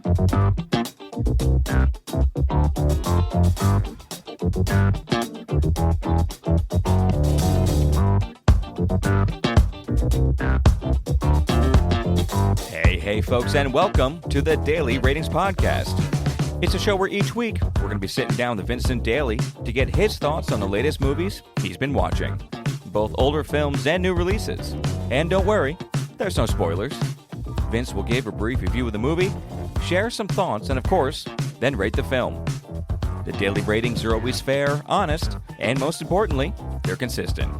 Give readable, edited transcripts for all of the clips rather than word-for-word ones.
Hey folks, and welcome to the Daily Ratings Podcast. It's a show where each week we're going to be sitting down with Vincent Daly to get his thoughts on the latest movies he's been watching, both older films and new releases. And don't worry, there's no spoilers. Vince will give a brief review of the movie, share some thoughts, and of course, then rate the film. The daily ratings are always fair, honest, and most importantly, they're consistent.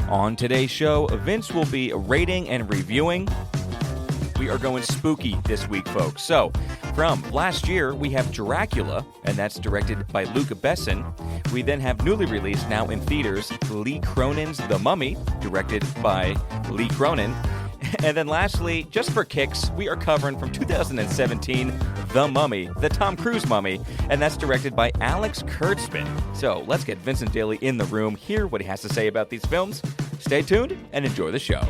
On today's show, Vince will be rating and reviewing. We are going spooky this week, folks. So, from last year, we have Dracula, and that's directed by Luc Besson. We then have newly released, now in theaters, Lee Cronin's The Mummy, directed by Lee Cronin. And then lastly, just for kicks, we are covering from 2017, The Mummy, the Tom Cruise Mummy, and that's directed by Alex Kurtzman. So, let's get Vincent Daly in the room, hear what he has to say about these films. Stay tuned and enjoy the show.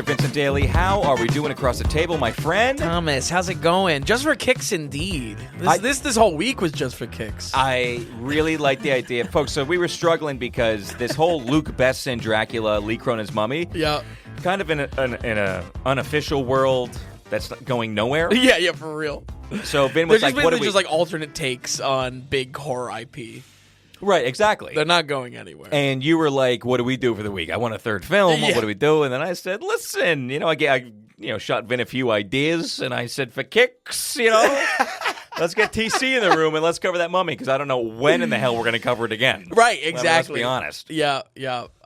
Vincent Daly, how are we doing across the table, my friend? Thomas, how's it going? Just for kicks, indeed. This whole week was just for kicks. I really like the idea, folks. So we were struggling because this whole Luc Besson Dracula, Lee Cronin's Mummy, kind of in a unofficial world that's going nowhere. Yeah, for real. So Vin was like, "What are we?" Just like alternate takes on big horror IP. Right, exactly. They're not going anywhere. And you were like, "What do we do for the week? I want a third film. Yeah. What do we do?" And then I said, "Listen, I shot Vin a few ideas, and I said, for kicks, let's get TC in the room and let's cover that Mummy because I don't know when in the hell we're going to cover it again." Right, exactly. Let's be honest. Yeah.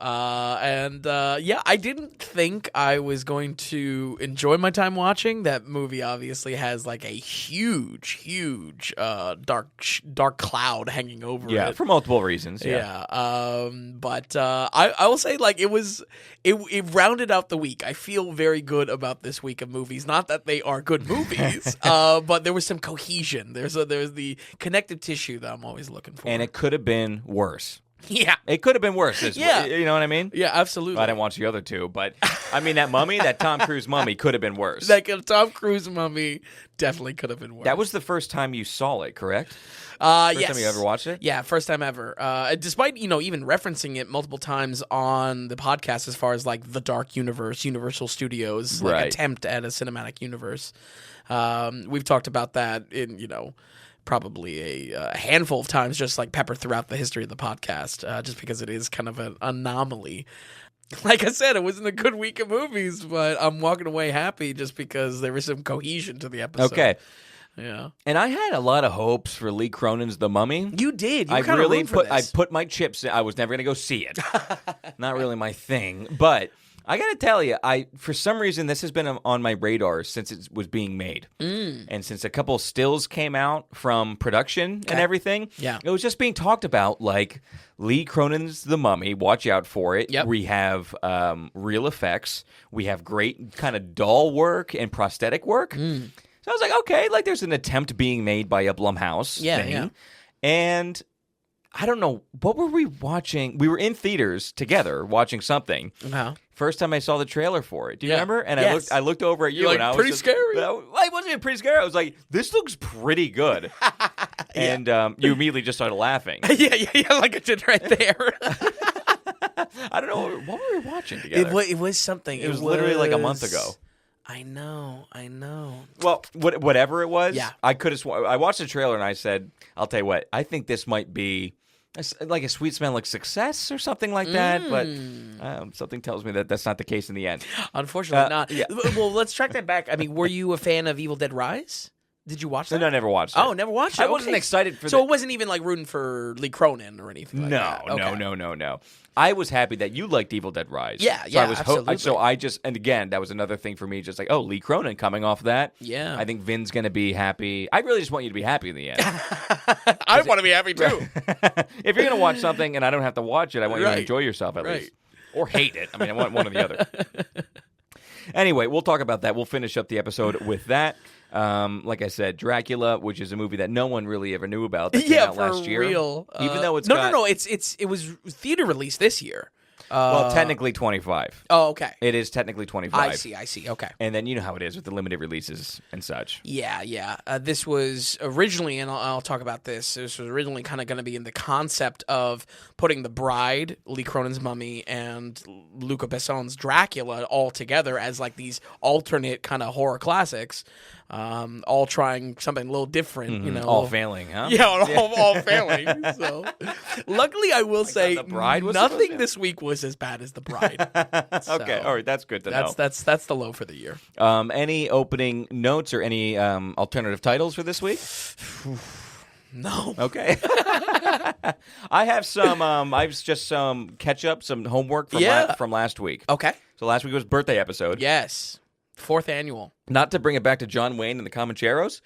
I didn't think I was going to enjoy my time watching. That movie obviously has like a huge dark cloud hanging over it. Yeah, for multiple reasons. Yeah. But I will say, like, it rounded out the week. I feel very good about this week of movies. Not that they are good movies, but there was some cohesion. There's the connective tissue that I'm always looking for. And it could have been worse. Yeah. It could have been worse. Yeah. You know what I mean? Yeah, absolutely. I didn't watch the other two, but I mean, that Mummy, that Tom Cruise Mummy could have been worse. Like a Tom Cruise Mummy definitely could have been worse. That was the first time you saw it, correct? Yes. First time you ever watched it? Yeah, first time ever. Despite, even referencing it multiple times on the podcast as far as like the Dark Universe, Universal Studios, like attempt at a cinematic universe. We've talked about that in, probably a handful of times, just like peppered throughout the history of the podcast, just because it is kind of an anomaly. Like I said, it wasn't a good week of movies, but I'm walking away happy just because there was some cohesion to the episode. Okay. Yeah. And I had a lot of hopes for Lee Cronin's The Mummy. You did. You I kind really of I put my chips in. I was never going to go see it. Not really my thing. But I got to tell you, for some reason, this has been on my radar since it was being made. And since a couple of stills came out from production and everything, it was just being talked about like Lee Cronin's The Mummy. Watch out for it. Yep. We have real effects. We have great kind of doll work and prosthetic work. So I was like, okay, like there's an attempt being made by a Blumhouse thing. Yeah. And I don't know, what were we watching? We were in theaters together watching something. Uh-huh. First time I saw the trailer for it. Do you remember? And Yes. I looked over at you You're and like, I was pretty scary. I wasn't even pretty scary. I was like, this looks pretty good. And you immediately just started laughing. yeah, like I did right there. I don't know, what were we watching together? It was something. It was literally like a month ago. I know. Well, whatever it was, Yeah. I could have. I watched the trailer and I said, "I'll tell you what. I think this might be like a sweet smell like success or something like that." But something tells me that that's not the case in the end. Unfortunately, not. Yeah. Well, let's track that back. I mean, were you a fan of Evil Dead Rise? Did you watch that? No, I never watched it. Oh, never watched it? I wasn't excited for. So it wasn't even like rooting for Lee Cronin or anything like that? No. I was happy that you liked Evil Dead Rise. Yeah, so I was absolutely. So I just, and again, that was another thing for me, just like, oh, Lee Cronin coming off that. Yeah. I think Vin's going to be happy. I really just want you to be happy in the end. I want to be happy too. If you're going to watch something and I don't have to watch it, I want you to enjoy yourself at least. Or hate it. I mean, I want one or the other. Anyway, we'll talk about that. We'll finish up the episode with that. Like I said, Dracula, which is a movie that no one really ever knew about that came out last year. Real. Even though it's no. It was theater released this year. Well, technically 25. Oh, okay. It is technically 25. I see. Okay. And then you know how it is with the limited releases and such. Yeah. This was originally, and I'll talk about this, this was originally kind of going to be in the concept of putting The Bride, Lee Cronin's Mummy, and Luca Besson's Dracula all together as like these alternate kind of horror classics, all trying something a little different, you know. All failing, huh? Yeah, all failing. So, luckily, I will say The Bride was nothing this week was as bad as The Bride. Okay, all right, that's good to know. That's the low for the year. Any opening notes or any alternative titles for this week? No. Okay. I have some. I've just some catch up, some homework from last week. Okay. So last week was birthday episode. Yes. 4th annual. Not to bring it back to John Wayne and the Comancheros,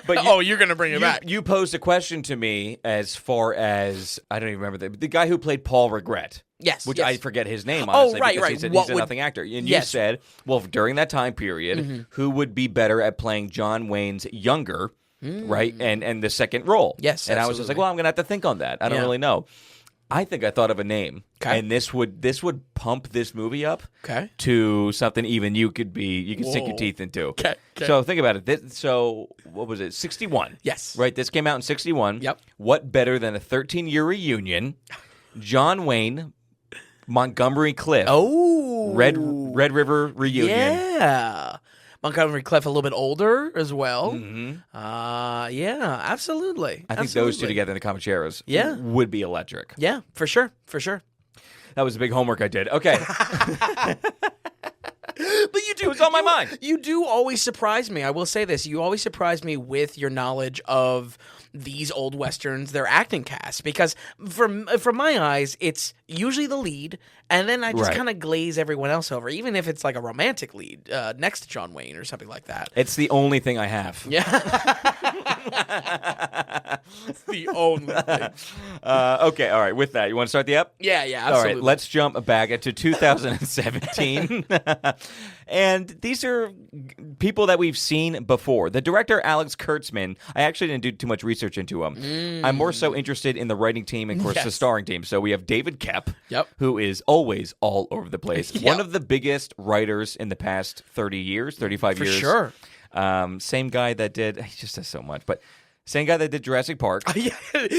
but you're going to bring it back. You posed a question to me as far as I don't even remember the guy who played Paul Regret. Yes, which yes. I forget his name. Honestly, because he's a nothing actor. And you said, well, during that time period, who would be better at playing John Wayne's younger, right, and the second role? Yes, and I was just like, well, I'm going to have to think on that. I don't really know. I think I thought of a name, and this would pump this movie up to something even you could sink your teeth into. Okay. So think about it. So what was it? 61. Yes. Right. This came out in 61. Yep. What better than a 13-year reunion? John Wayne, Montgomery Clift. Oh, Red River reunion. Yeah. Montgomery Clift a little bit older as well. Mm-hmm. Yeah, absolutely. I think those two together in the Comancheros would be electric. Yeah, for sure. That was a big homework I did. Okay. But you do. It was on my mind. You do always surprise me. I will say this. You always surprise me with your knowledge of these old Westerns, their acting cast. Because from my eyes, it's usually the lead, and then I just kind of glaze everyone else over, even if it's like a romantic lead next to John Wayne or something like that. It's the only thing I have. Yeah. It's the only thing. Okay, all right. With that, you want to start the app? Yeah, absolutely. All right, let's jump back into 2017. And these are people that we've seen before. The director, Alex Kurtzman, I actually didn't do too much research into him. I'm more so interested in the writing team and, of course, the starring team. So we have David Koepp, who is always all over the place. One of the biggest writers in the past 30 years, 35 years. For sure. Same guy that did, he just does so much, but same guy that did Jurassic Park. Yeah,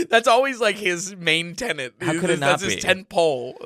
that's always like his main tenet. How could it not That's his tent pole.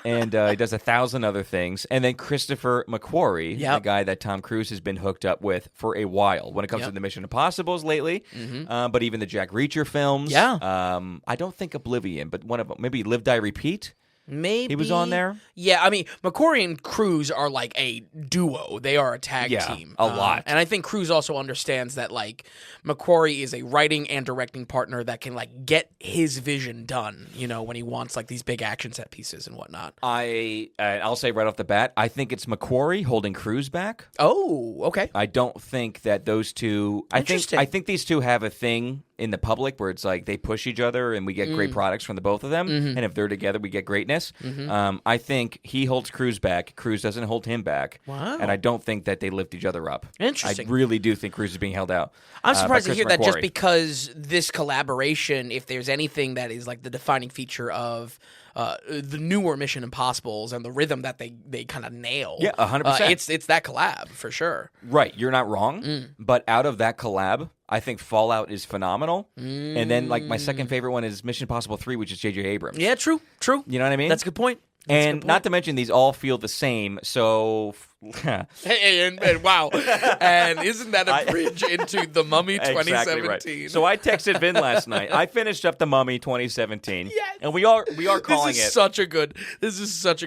And he does 1,000 other things. And then Christopher McQuarrie, the guy that Tom Cruise has been hooked up with for a while when it comes to the Mission Impossibles lately, but even the Jack Reacher films. I don't think Oblivion, but one of them. Maybe Live, Die, Repeat. Maybe he was on there. Yeah, I mean, McQuarrie and Cruise are like a duo. They are a tag team. A lot. And I think Cruise also understands that like McQuarrie is a writing and directing partner that can like get his vision done, you know, when he wants like these big action set pieces and whatnot. I'll say right off the bat, I think it's McQuarrie holding Cruise back. Oh, okay. I don't think that those two. I think these two have a thing in the public where it's like they push each other and we get great products from the both of them. And if they're together, we get greatness. I think he holds Cruise back. Cruise doesn't hold him back. Wow. And I don't think that they lift each other up. Interesting. I really do think Cruise is being held out. I'm surprised to hear that just because this collaboration, if there's anything that is like the defining feature of the newer Mission Impossibles and the rhythm that they kind of nail. Yeah, 100%. It's that collab for sure. Right, you're not wrong. But out of that collab, I think Fallout is phenomenal. And then like my second favorite one is Mission Impossible 3, which is J.J. Abrams. Yeah, true. You know what I mean? That's a good point. And not to mention, these all feel the same. So, and wow, and isn't that a bridge into The Mummy 2017? Exactly right. So I texted Vin last night. I finished up The Mummy 2017, and we are calling This is such a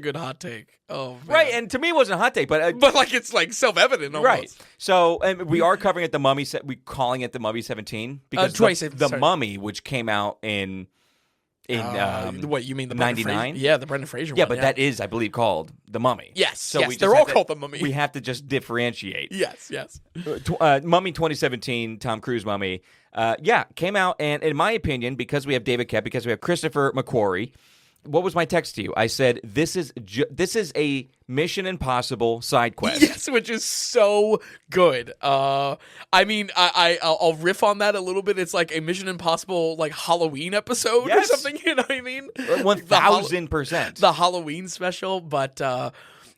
good hot take. Oh, man. Right, and to me it wasn't a hot take, but like it's like self-evident almost. Right. So, and we are covering it The Mummy. We calling it The Mummy 17 because the Mummy, which came out in what you mean the 99? Yeah, the Brendan Fraser one. Yeah, but that is, I believe, called The Mummy. Yes, so yes, they're all called The Mummy. We have to just differentiate. Yes. Mummy 2017, Tom Cruise Mummy. Came out, and in my opinion, because we have David Koepp, because we have Christopher McQuarrie, what was my text to you? I said, this is a Mission Impossible side quest. Yes, which is so good. I mean, I'll riff on that a little bit. It's like a Mission Impossible like Halloween episode or something. You know what I mean? 1000%. The Halloween special, but.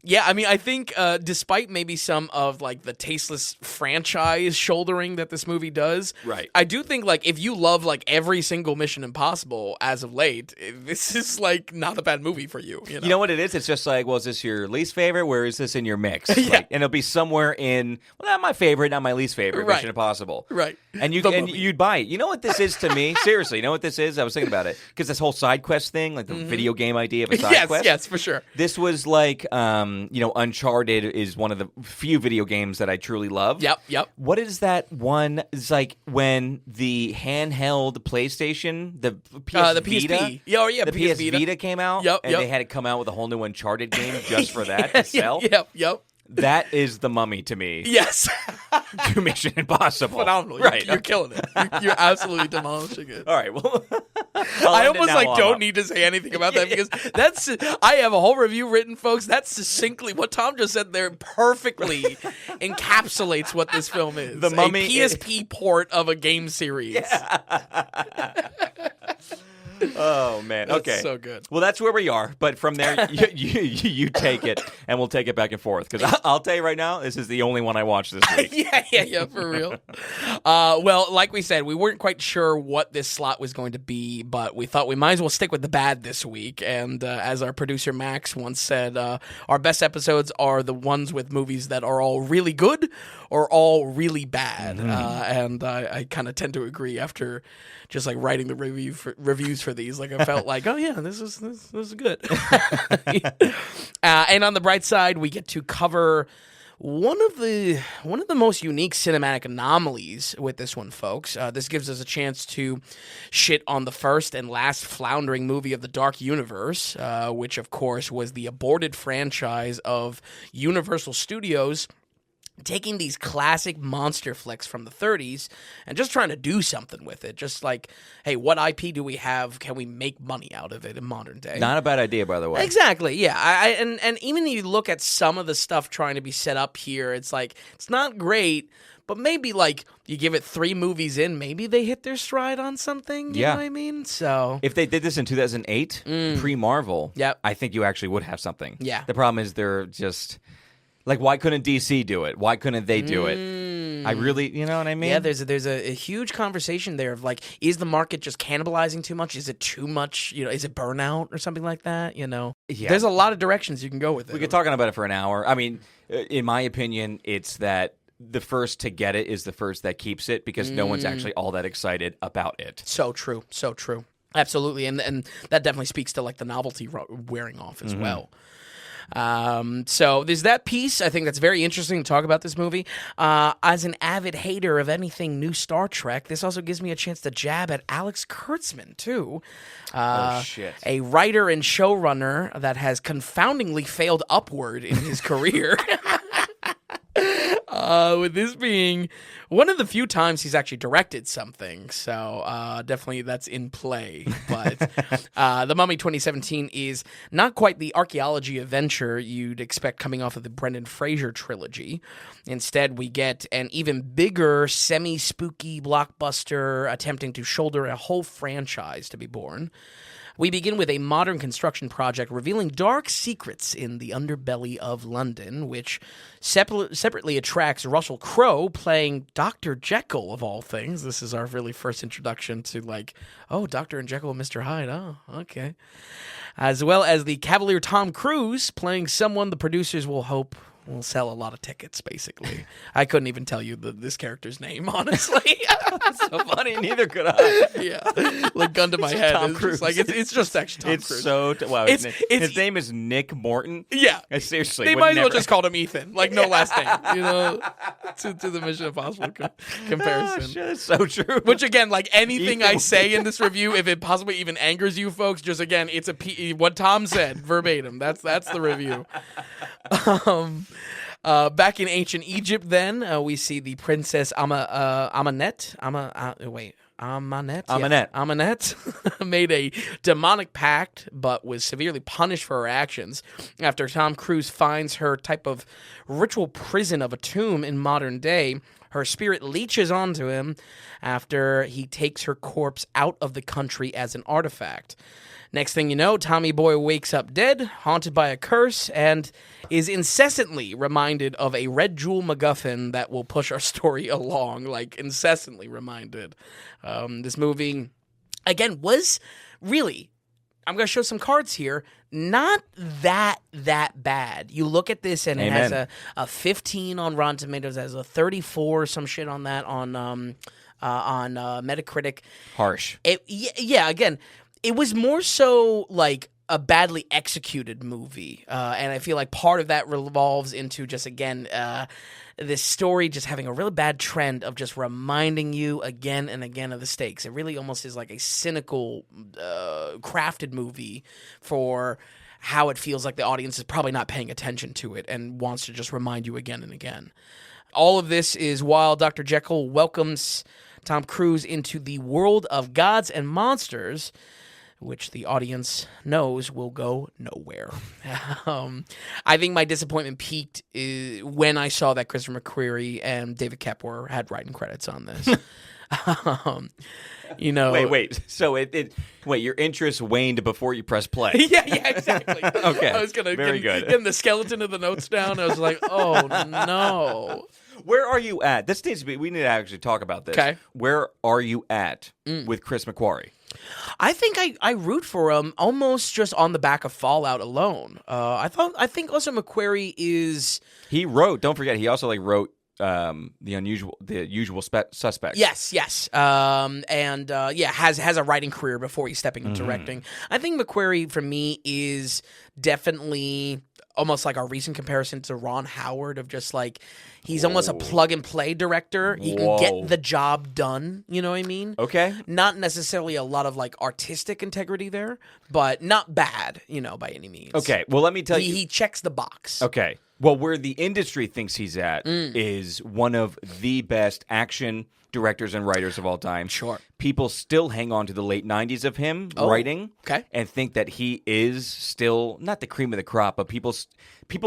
Yeah, I mean, I think despite maybe some of like the tasteless franchise shouldering that this movie does, right? I do think like if you love like every single Mission Impossible as of late, this is like not a bad movie for you. You know what it is? It's just like, well, is this your least favorite? Where is this in your mix? Yeah. Like, and it'll be somewhere in, well, not my favorite, not my least favorite, Mission Impossible. Right. And you'd buy it. You know what this is to me? Seriously, you know what this is? I was thinking about it because this whole side quest thing, like the video game idea of a side quest. Yes, for sure. This was like, Uncharted is one of the few video games that I truly love. Yep. What is that one? It's like when the handheld PlayStation, the PS the Vita, PSP. Yeah, the PS Vita came out. Yep. They had to come out with a whole new Uncharted game just for that to sell. Yep. That is the Mummy to me. Yes. To Mission Impossible. Phenomenal. Right. You're killing it. You're absolutely demolishing it. All right. Well, I almost don't need to say anything about that because I have a whole review written, folks. That's succinctly what Tom just said there perfectly encapsulates what this film is. The Mummy, a PSP port of a game series. Yeah. Oh man! That's okay, so good. Well, that's where we are. But from there, you take it, and we'll take it back and forth. Because I'll tell you right now, this is the only one I watched this week. yeah, for real. Well, like we said, we weren't quite sure what this slot was going to be, but we thought we might as well stick with the bad this week. And as our producer Max once said, our best episodes are the ones with movies that are all really good or all really bad. And I kind of tend to agree after just like writing the reviews for these. Like I felt like, oh yeah, this is good. And on the bright side, we get to cover one of the most unique cinematic anomalies with this one, folks. This gives us a chance to shit on the first and last floundering movie of the Dark Universe, which of course was the aborted franchise of Universal Studios, taking these classic monster flicks from the 30s and just trying to do something with it. Just like, hey, what IP do we have? Can we make money out of it in modern day? Not a bad idea, by the way. Exactly, yeah. And even if you look at some of the stuff trying to be set up here, it's like, it's not great, but maybe like you give it 3 movies in, maybe they hit their stride on something. You know what I mean? So if they did this in 2008, pre-Marvel, I think you actually would have something. Yeah. The problem is they're just... Like, why couldn't DC do it? Why couldn't they do it? I really, you know what I mean? Yeah, there's a huge conversation there of like, is the market just cannibalizing too much? Is it too much? You know, is it burnout or something like that? You know, there's a lot of directions you can go with it. We could talk about it for an hour. I mean, in my opinion, it's that the first to get it is the first that keeps it because no one's actually all that excited about it. So true. Absolutely, and that definitely speaks to like the novelty wearing off as well. So there's that piece. I think that's very interesting to talk about this movie. As an avid hater of anything new Star Trek, this also gives me a chance to jab at Alex Kurtzman, too. Shit. A writer and showrunner that has confoundingly failed upward in his career. With this being one of the few times he's actually directed something. So definitely that's in play. But The Mummy 2017 is not quite the archaeology adventure you'd expect coming off of the Brendan Fraser trilogy. Instead, we get an even bigger, semi-spooky blockbuster attempting to shoulder a whole franchise to be born. We begin with a modern construction project revealing dark secrets in the underbelly of London, which separately attracts Russell Crowe playing Dr. Jekyll, of all things. This is our really first introduction to, like, oh, Dr. and Jekyll and Mr. Hyde. Oh, okay. As well as the Cavalier Tom Cruise playing someone the producers will hope will sell a lot of tickets, basically. I couldn't even tell you this character's name, honestly. That's so funny. Neither could I. Yeah. Like, gun to my head. Tom it's Cruise. Just like, it's just actually Tom It's Cruise. so... Wow. His name is Nick Morton? Yeah. Seriously. They might as well just called him Ethan. Like, no last name. You know, to the Mission Impossible comparison. Oh, shit, that's so true. Which, again, like anything Ethan. I say in this review, if it possibly even angers you folks, just, again, it's what Tom said, verbatim. That's the review. Back in ancient Egypt, then we see the princess Amenet. Amenet made a demonic pact, but was severely punished for her actions after Tom Cruise finds her type of ritual prison of a tomb in modern day. Her spirit leeches onto him after he takes her corpse out of the country as an artifact. Next thing you know, Tommy Boy wakes up dead, haunted by a curse, and is incessantly reminded of a red jewel MacGuffin that will push our story along, like incessantly reminded. This movie, again, was really, I'm going to show some cards here, not that bad. You look at this and Amen. it has a 15 on Rotten Tomatoes, it has a 34, some shit on that on Metacritic. Harsh. Yeah, again, it was more so like a badly executed movie, and I feel like part of that revolves into just, again, this story just having a really bad trend of just reminding you again and again of the stakes. It really almost is like a cynical, crafted movie for how it feels like the audience is probably not paying attention to it and wants to just remind you again and again. All of this is while Dr. Jekyll welcomes Tom Cruise into the world of gods and monsters, which the audience knows will go nowhere. I think my disappointment peaked when I saw that Christopher McQuarrie and David Koepp had writing credits on this. Wait. So your interest waned before you pressed play. yeah, exactly. Okay. I was gonna good. Getting the skeleton of the notes down. I was like, oh no. Where are you at? We need to actually talk about this. Okay. Where are you at with Chris McQuarrie? I think I root for him almost just on the back of Fallout alone. I think also McQuarrie is. He wrote. Don't forget, he also wrote the Usual Suspects. Yes. Has a writing career before he's stepping into directing. I think McQuarrie for me is definitely almost like our recent comparison to Ron Howard of just like he's almost a plug and play director. He can get the job done. You know what I mean? Okay. Not necessarily a lot of like artistic integrity there, but not bad, by any means. Okay. Well, let me tell you. He checks the box. Okay. Well, where the industry thinks he's at is one of the best action directors and writers of all time. Sure. People still hang on to the late 90s of him writing and think that he is still not the cream of the crop, but people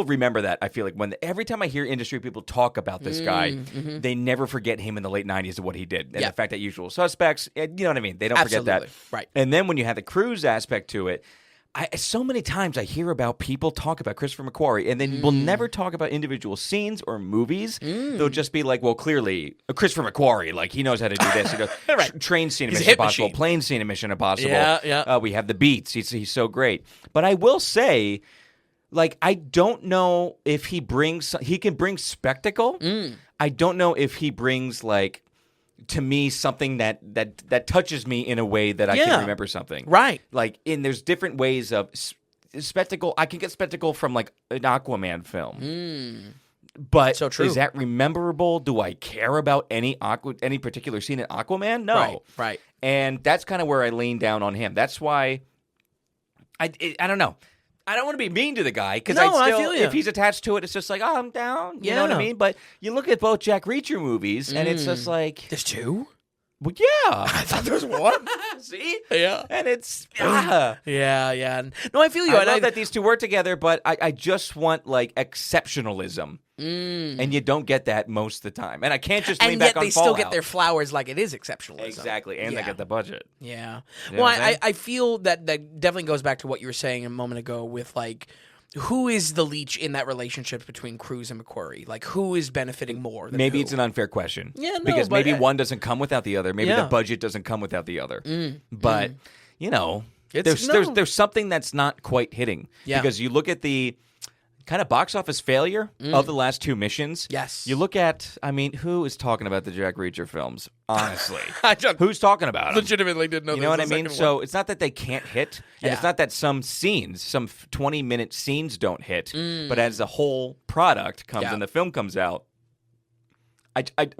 remember that. I feel like every time I hear industry people talk about this guy, they never forget him in the late 90s of what he did. And the fact that Usual Suspects, you know what I mean? They don't forget that. Right. And then when you have the Cruise aspect to it, so many times I hear about people talk about Christopher McQuarrie, and then we'll never talk about individual scenes or movies. They'll just be like, well, clearly, Christopher McQuarrie, like, he knows how to do this. Right. Train scene in Mission Impossible, plane scene in Mission Impossible. Yeah. We have the beats. He's so great. But I will say, like, I don't know if he can bring spectacle. I don't know if he brings, like, to me, something that touches me in a way that I can remember something. Right. Like, there's different ways of spectacle. I can get spectacle from, like, an Aquaman film. But so true. Is that rememberable? Do I care about any particular scene in Aquaman? No. Right. And that's kind of where I lean down on him. That's why I don't know. I don't want to be mean to the guy because I feel you. If he's attached to it, it's just like, oh, I'm down. You know what I mean? But you look at both Jack Reacher movies, and it's just like, there's two? Well, yeah. I thought there was one. See? Yeah. And it's Yeah. No, I feel you. I love that these two work together, but I just want like exceptionalism. And you don't get that most of the time. And I can't just lean back on Fallout. And yet they still get their flowers like it is exceptionalism. Exactly. And they get the budget. Yeah. You know Well, I feel that definitely goes back to what you were saying a moment ago with like, who is the leech in that relationship between Cruise and McQuarrie? Like, who is benefiting more than Maybe who? it's an unfair question. Yeah, no, because but maybe one doesn't come without the other. Maybe the budget doesn't come without the other. But, there's something that's not quite hitting. Yeah. Because you look at the kind of box office failure of the last two missions. Yes. You look at, who is talking about the Jack Reacher films? Honestly. Who's talking about them? Legitimately didn't know You know what I mean? So it's not that they can't hit, and it's not that some 20-minute scenes don't hit, but as the whole product comes and the film comes out,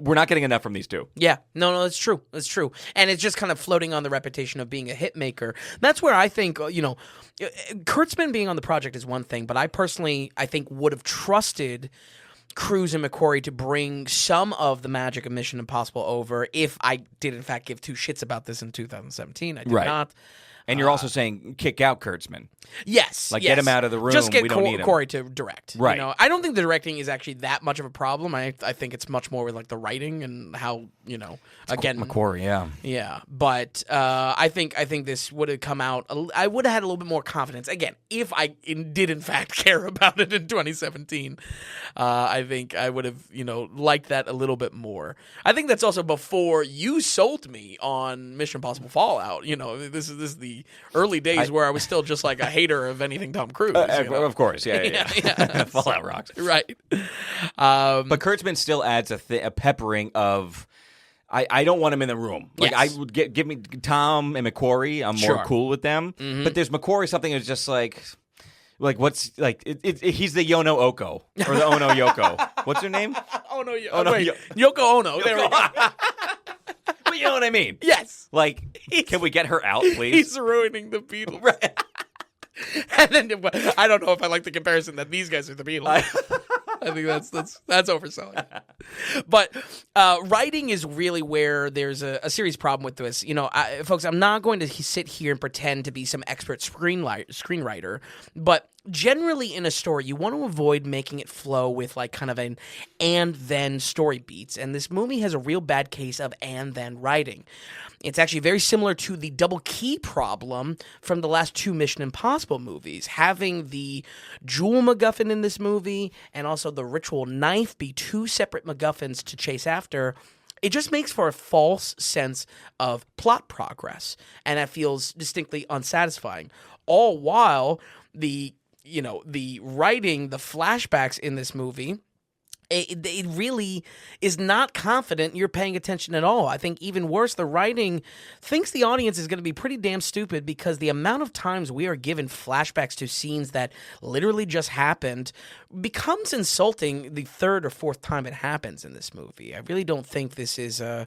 we're not getting enough from these two. Yeah. No, it's true. It's true. And it's just kind of floating on the reputation of being a hit maker. That's where I think, Kurtzman being on the project is one thing, but I personally, I think, would have trusted Cruise and McQuarrie to bring some of the magic of Mission Impossible over. If I did, in fact, give two shits about this in 2017, I did not. And you're also saying kick out Kurtzman. Yes. Like, get him out of the room. Just get we don't need him. Corey to direct. Right. You know, I don't think the directing is actually that much of a problem. I think it's much more with, like, the writing and how, you know, again. McQuarrie, yeah. Yeah. But I think this would have come out. I would have had a little bit more confidence. Again, if I did, in fact, care about it in 2017, I think I would have, you know, liked that a little bit more. I think that's also before you sold me on Mission Impossible Fallout. You know, this is the early days where I was still just like a hater of anything Tom Cruise. Of course, yeah. Fallout rocks. Right. But Kurtzman still adds a peppering of, I don't want him in the room. Like, I would give me Tom and McQuarrie, I'm more cool with them. Mm-hmm. But there's McQuarrie, something that's just like what's like he's the Yono Oko or the Ono Yoko. What's her name? Yoko Ono. There we go. But you know what I mean? Yes. Like, can we get her out, please? He's ruining the Beatles. Right. And then I don't know if I like the comparison that these guys are the Beatles. I think that's overselling. But writing is really where there's a serious problem with this. You know, folks, I'm not going to sit here and pretend to be some expert screenwriter, but generally in a story, you want to avoid making it flow with like kind of an and then story beats. And this movie has a real bad case of and then writing. It's actually very similar to the double key problem from the last two Mission Impossible movies. Having the jewel MacGuffin in this movie and also the ritual knife be two separate MacGuffins to chase after, it just makes for a false sense of plot progress. And that feels distinctly unsatisfying. All while the writing, the flashbacks in this movie, it really is not confident you're paying attention at all. I think even worse, the writing thinks the audience is going to be pretty damn stupid because the amount of times we are given flashbacks to scenes that literally just happened becomes insulting the third or fourth time it happens in this movie. I really don't think this is a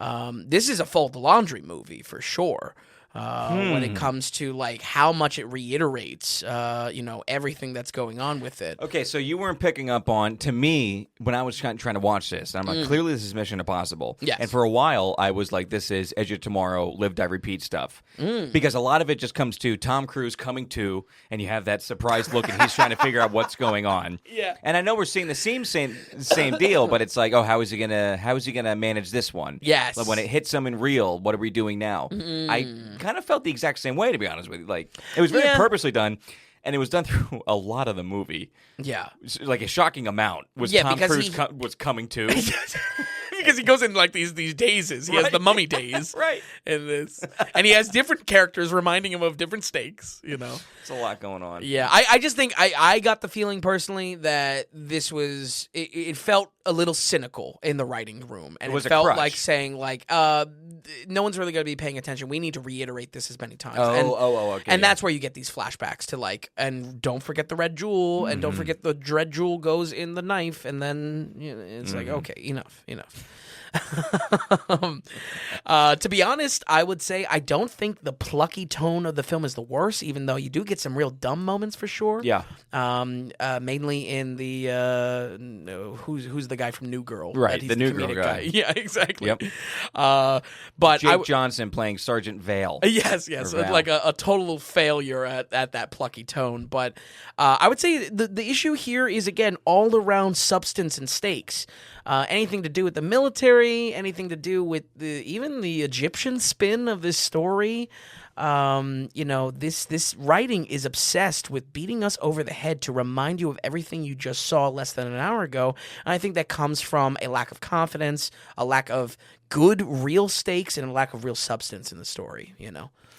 fold the laundry movie for sure. When it comes to like how much it reiterates, everything that's going on with it. Okay, so you weren't picking up on, to me, when I was trying to watch this, I'm like, clearly this is Mission Impossible. Yes. And for a while, I was like, this is Edge of Tomorrow, Live, Die, Repeat stuff. Because a lot of it just comes to Tom Cruise coming to, and you have that surprised look, and he's trying to figure out what's going on. Yeah. And I know we're seeing the same deal, but it's like, oh, how is he gonna manage this one? Yes. Like when it hits him in real, what are we doing now? I kind of felt the exact same way, to be honest with you. Like, it was very purposely done, and it was done through a lot of the movie. Yeah. Like a shocking amount was Tom Cruise was coming to. Because he goes in like these dazes. He has the mummy days. Right. In this. And he has different characters reminding him of different stakes, you know. It's a lot going on. Yeah. I just think I got the feeling personally that this was it felt a little cynical in the writing room. And it felt like saying like no one's really going to be paying attention. We need to reiterate this as many times. Okay. And that's where you get these flashbacks to like, and don't forget the red jewel, and don't forget the red jewel goes in the knife, and then it's like, okay, enough. To be honest, I would say I don't think the plucky tone of the film is the worst, even though you do get some real dumb moments for sure. Yeah. Mainly in the who's the guy from New Girl? Right, the New Girl guy. Yeah, exactly. Yep. But Jake Johnson playing Sergeant Vale. Yes, like a total failure at that plucky tone. But I would say the issue here is again all around substance and stakes. Anything to do with the military, anything to do with even the Egyptian spin of this story. This writing is obsessed with beating us over the head to remind you of everything you just saw less than an hour ago. And I think that comes from a lack of confidence, a lack of good real stakes, and a lack of real substance in the story,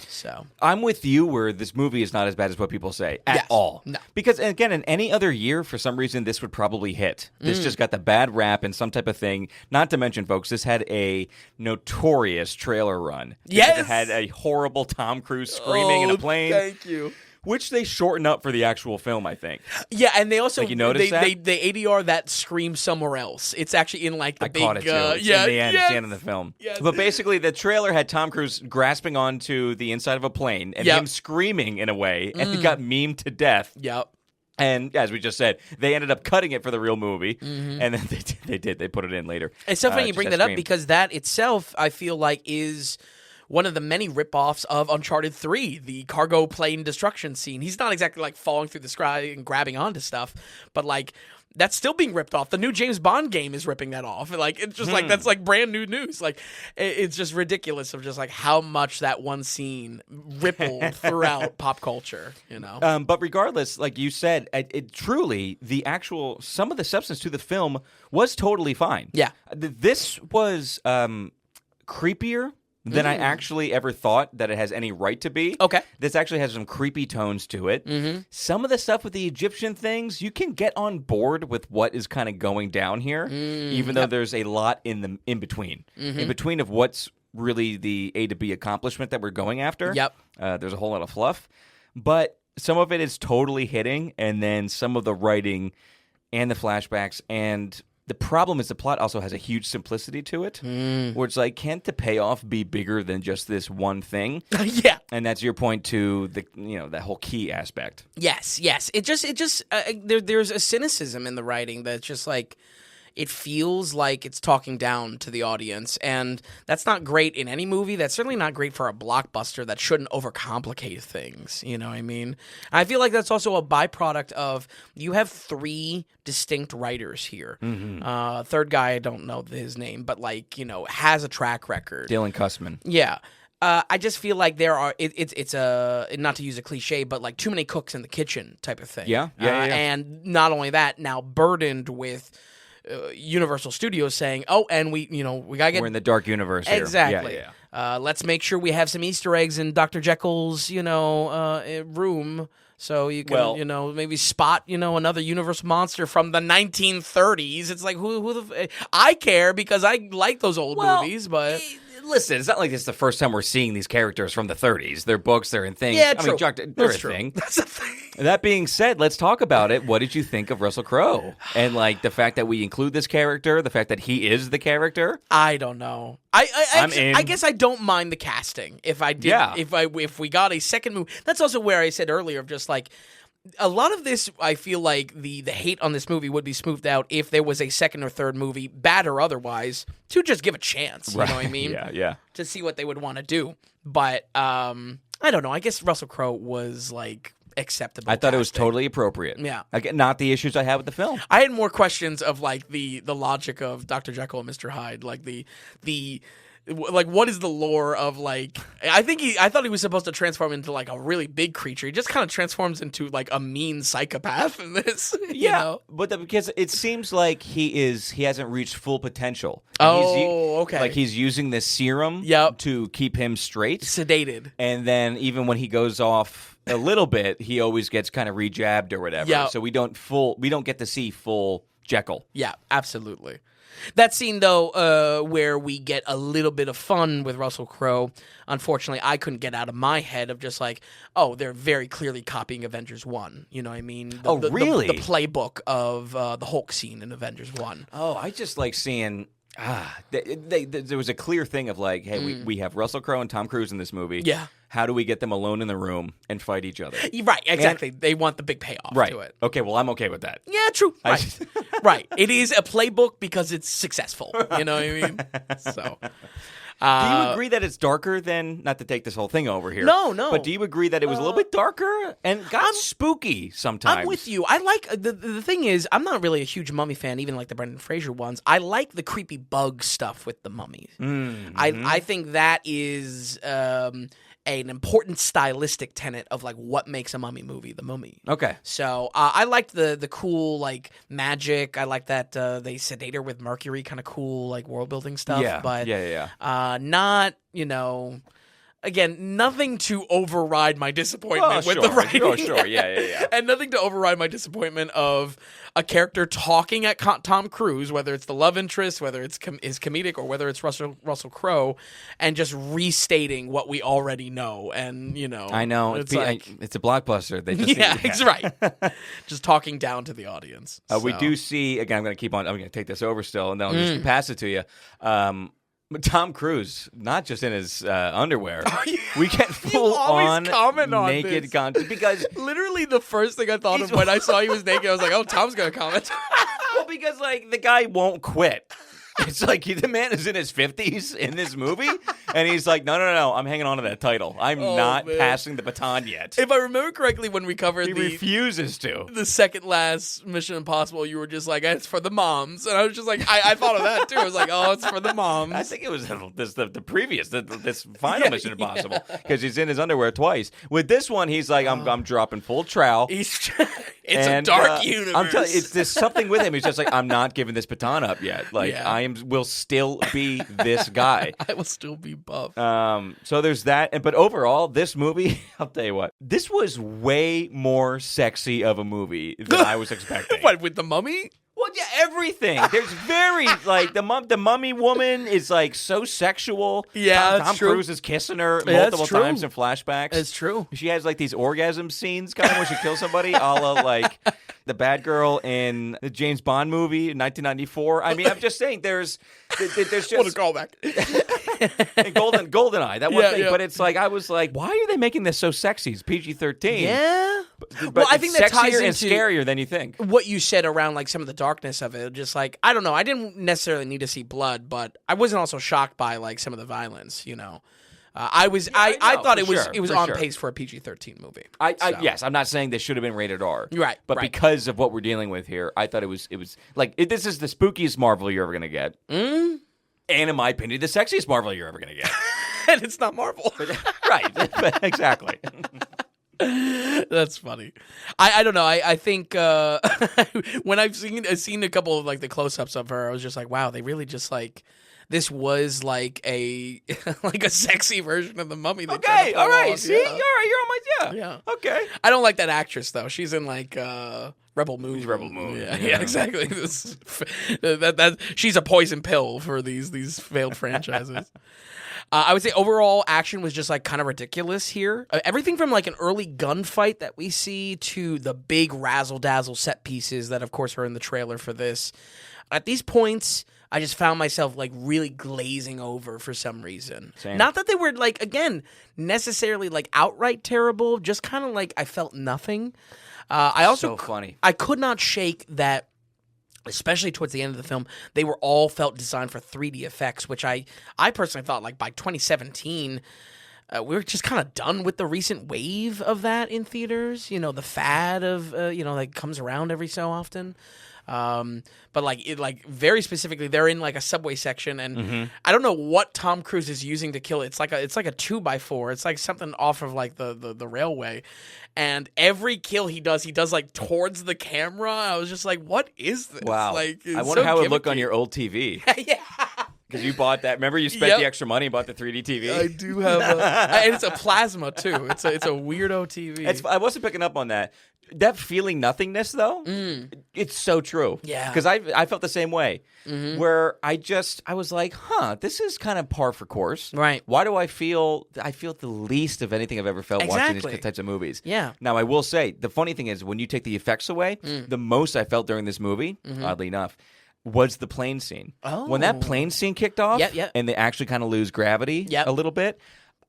So I'm with you where this movie is not as bad as what people say at all. No. Because, again, in any other year, for some reason, this would probably hit. This just got the bad rap and some type of thing. Not to mention, folks, this had a notorious trailer run. Yes! It had a horrible Tom Cruise screaming in a plane. Thank you. Which they shorten up for the actual film, I think. Yeah, and they also you noticed they ADR that scream somewhere else. It's actually in like the I big. Caught it too. It's in the end. It's the end of the film. Yes. But basically, the trailer had Tom Cruise grasping onto the inside of a plane and him screaming in a way, and it got memed to death. Yep. And as we just said, they ended up cutting it for the real movie, and then they put it in later. It's so funny you bring that up because that itself, I feel like, is one of the many ripoffs of Uncharted 3, the cargo plane destruction scene. He's not exactly like falling through the sky and grabbing onto stuff, but like that's still being ripped off. The new James Bond game is ripping that off. Like it's just like that's like brand new news. Like it's just ridiculous of just like how much that one scene rippled throughout pop culture. You know. But regardless, like you said, it truly some of the substance to the film was totally fine. Yeah. This was creepier than I actually ever thought that it has any right to be. Okay. This actually has some creepy tones to it. Some of the stuff with the Egyptian things, you can get on board with what is kind of going down here, even though there's a lot in between. In between of what's really the A to B accomplishment that we're going after. Yep. There's a whole lot of fluff. But some of it is totally hitting, and then some of the writing and the flashbacks and... The problem is the plot also has a huge simplicity to it, where it's like, can't the payoff be bigger than just this one thing? Yeah, and that's your point to the that whole key aspect. Yes. It just there's a cynicism in the writing that's just like. It feels like it's talking down to the audience, and that's not great in any movie. That's certainly not great for a blockbuster that shouldn't overcomplicate things. You know what I mean? I feel like that's also a byproduct of you have 3 distinct writers here. Third guy, I don't know his name, but has a track record. Dylan Cussman. Yeah. I just feel like there are it's a not to use a cliche, but like too many cooks in the kitchen type of thing. Yeah. And not only that, now burdened with. Universal Studios saying, "Oh, and we gotta get we're in the dark universe here." Exactly. Let's make sure we have some Easter eggs in Dr. Jekyll's room, so you can maybe spot another Universal monster from the 1930s. It's like I care because I like those old movies, but. Listen, it's not like this is the first time we're seeing these characters from the 30s. They're books, they're in things. Yeah, true. I mean, they're a thing. That's a thing. That being said, let's talk about it. What did you think of Russell Crowe? And the fact that we include this character, the fact that he is the character? I don't know. I guess I don't mind the casting. If I did, if we got a second movie, that's also where I said earlier of just like. A lot of this, I feel like the hate on this movie would be smoothed out if there was a second or third movie, bad or otherwise, to just give a chance. You know what I mean? Yeah. To see what they would want to do. But I don't know. I guess Russell Crowe was acceptable. I thought it was totally appropriate. Yeah. Again, not the issues I had with the film. I had more questions of the logic of Dr. Jekyll and Mr. Hyde, what is the lore of I thought he was supposed to transform into a really big creature. He just kind of transforms into a mean psychopath in this. You know? But because it seems like he hasn't reached full potential. Okay. He's using this serum to keep him straight, sedated, and then even when he goes off a little bit, he always gets kind of rejabbed or whatever. Yep. So we don't get to see full Jekyll. Yeah, absolutely. That scene, though, where we get a little bit of fun with Russell Crowe, unfortunately, I couldn't get out of my head of just they're very clearly copying Avengers 1. You know what I mean? Really? The playbook of the Hulk scene in Avengers 1. Oh, I just like seeing... there was a clear thing of hey, we have Russell Crowe and Tom Cruise in this movie. Yeah. How do we get them alone in the room and fight each other? Right, exactly. They want the big payoff to it. Okay, well, I'm okay with that. Yeah, true. Right. Right. It is a playbook because it's successful. You know what I mean? So... do you agree that it's darker than, not to take this whole thing over here? No. But do you agree that it was a little bit darker and got spooky sometimes? I'm with you. I like, the thing is, I'm not really a huge Mummy fan, even like the Brendan Fraser ones. I like the creepy bug stuff with the mummies. Mm-hmm. I think that is an important stylistic tenet of what makes a mummy movie, the Mummy. Okay. So I liked the cool magic. I like that they sedate her with mercury, kind of cool world building stuff. Yeah. But Yeah. not again, nothing to override my disappointment with the writing. Sure. Yeah. And nothing to override my disappointment of a character talking at Tom Cruise, whether it's the love interest, whether it's is comedic, or whether it's Russell Crowe, and just restating what we already know. And, I know. It's a blockbuster. They just it's right. Just talking down to the audience. We do see, again, I'm going to keep on, I'm going to take this over still, and then I'll just pass it to you. But Tom Cruise, not just in his underwear. We get full on naked content because literally the first thing I thought of when I saw he was naked, I was like, "Oh, Tom's gonna comment." Well, because like the guy won't quit. It's like the man is in his 50s in this movie, and he's like, no, I'm hanging on to that title. I'm not passing the baton yet. If I remember correctly, when we covered he refuses to. The second last Mission Impossible, you were just like, it's for the moms. And I was just like, I thought of that too. I was like, oh, it's for the moms. I think it was the previous, this final Mission Impossible, because he's in his underwear twice. With this one, he's like, I'm dropping full trowel. It's a dark universe. I'm telling you, there's something with him. He's just like, I'm not giving this baton up yet. Like, will still be this guy. I will still be buff. So there's that. But overall, this movie, I'll tell you what, this was way more sexy of a movie than I was expecting. What, with the mummy? Well, yeah, everything. There's very, like, the mummy woman is, like, so sexual. Yeah, Tom Cruise is kissing her multiple times in flashbacks. It's true. She has, like, these orgasm scenes kind of where she kills somebody, a la, like, the bad girl in the James Bond movie in 1994. I mean, I'm just saying there's just... What a callback. GoldenEye, that one thing. Yeah. But it's like, I was like, why are they making this so sexy? It's PG-13. Yeah. But well, I think that ties into and scarier than you think. What you said around like some of the darkness of it. Just like, I don't know. I didn't necessarily need to see blood, but I wasn't also shocked by like some of the violence. You know, I thought it was on pace for a PG-13 movie. Yes, I'm not saying this should have been rated R. Right, but because of what we're dealing with here, I thought it was like this is the spookiest Marvel you're ever gonna get. And in my opinion, the sexiest Marvel you're ever gonna get. And it's not Marvel, right? Exactly. That's funny. I don't know. I think when I've seen a couple of like the close-ups of her, I was just like, wow, they really just like this was like a like a sexy version of the Mummy. Okay, all right. Off. See, you're on my yeah. Okay. I don't like that actress though. She's in like Rebel Moon. Rebel Moon. Yeah, exactly. She's a poison pill for these failed franchises. I would say overall action was just like kind of ridiculous here. Everything from like an early gunfight that we see to the big razzle-dazzle set pieces that of course are in the trailer for this. At these points, I just found myself like really glazing over for some reason. Same. Not that they were like, again, necessarily like outright terrible, just kind of like I felt nothing. I also funny. I could not shake that. Especially towards the end of the film, they were all felt designed for 3D effects, which I personally thought like by 2017, we were just kind of done with the recent wave of that in theaters. You know, the fad of, like comes around every so often. But like very specifically, they're in like a subway section, and I don't know what Tom Cruise is using to kill it. It's like a 2x4. It's like something off of like the railway, and every kill he does like towards the camera. I was just like, what is this? Wow. Like, I wonder how it would look on your old TV. Yeah. Because you bought that. Remember you spent the extra money and bought the 3D TV? I do have and it's a plasma too. It's a weirdo TV. I wasn't picking up on that. That feeling nothingness, though, it's so true. Yeah. Because I felt the same way. Where I was like, this is kind of par for course. Right. Why do I feel the least of anything I've ever felt watching these types of movies? Yeah. Now, I will say, the funny thing is, when you take the effects away, the most I felt during this movie, oddly enough, was the plane scene. Oh. When that plane scene kicked off, and they actually kind of lose gravity a little bit,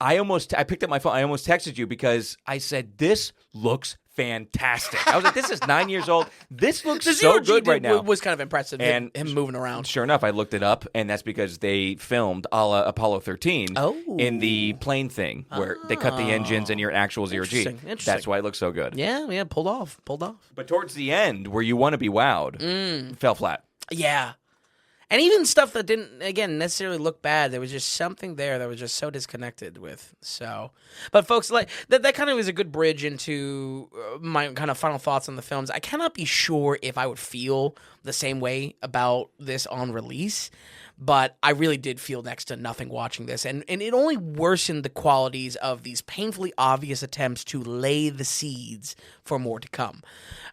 I picked up my phone. I almost texted you because I said, this looks fantastic. I was like, this is 9 years old. This looks so good right now. Was kind of impressive, and him moving around. Sure enough, I looked it up, and that's because they filmed a la Apollo 13 in the plane thing, where they cut the engines and your actual zero-G. Interesting. That's why it looks so good. Yeah, pulled off. But towards the end, where you want to be wowed, fell flat. Yeah. And even stuff that didn't, again, necessarily look bad, there was just something there that was just so disconnected with. So, but folks, like that kind of is a good bridge into my kind of final thoughts on the films. I cannot be sure if I would feel the same way about this on release, but I really did feel next to nothing watching this. And it only worsened the qualities of these painfully obvious attempts to lay the seeds for more to come.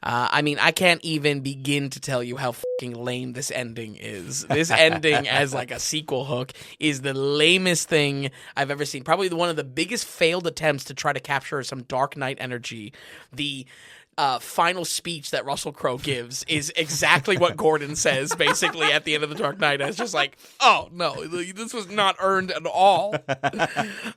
I mean, I can't even begin to tell you how fucking lame this ending is. This ending as like a sequel hook is the lamest thing I've ever seen. Probably one of the biggest failed attempts to try to capture some Dark Knight energy. The final speech that Russell Crowe gives is exactly what Gordon says, basically, at the end of The Dark Knight. It's just like, oh, no, this was not earned at all.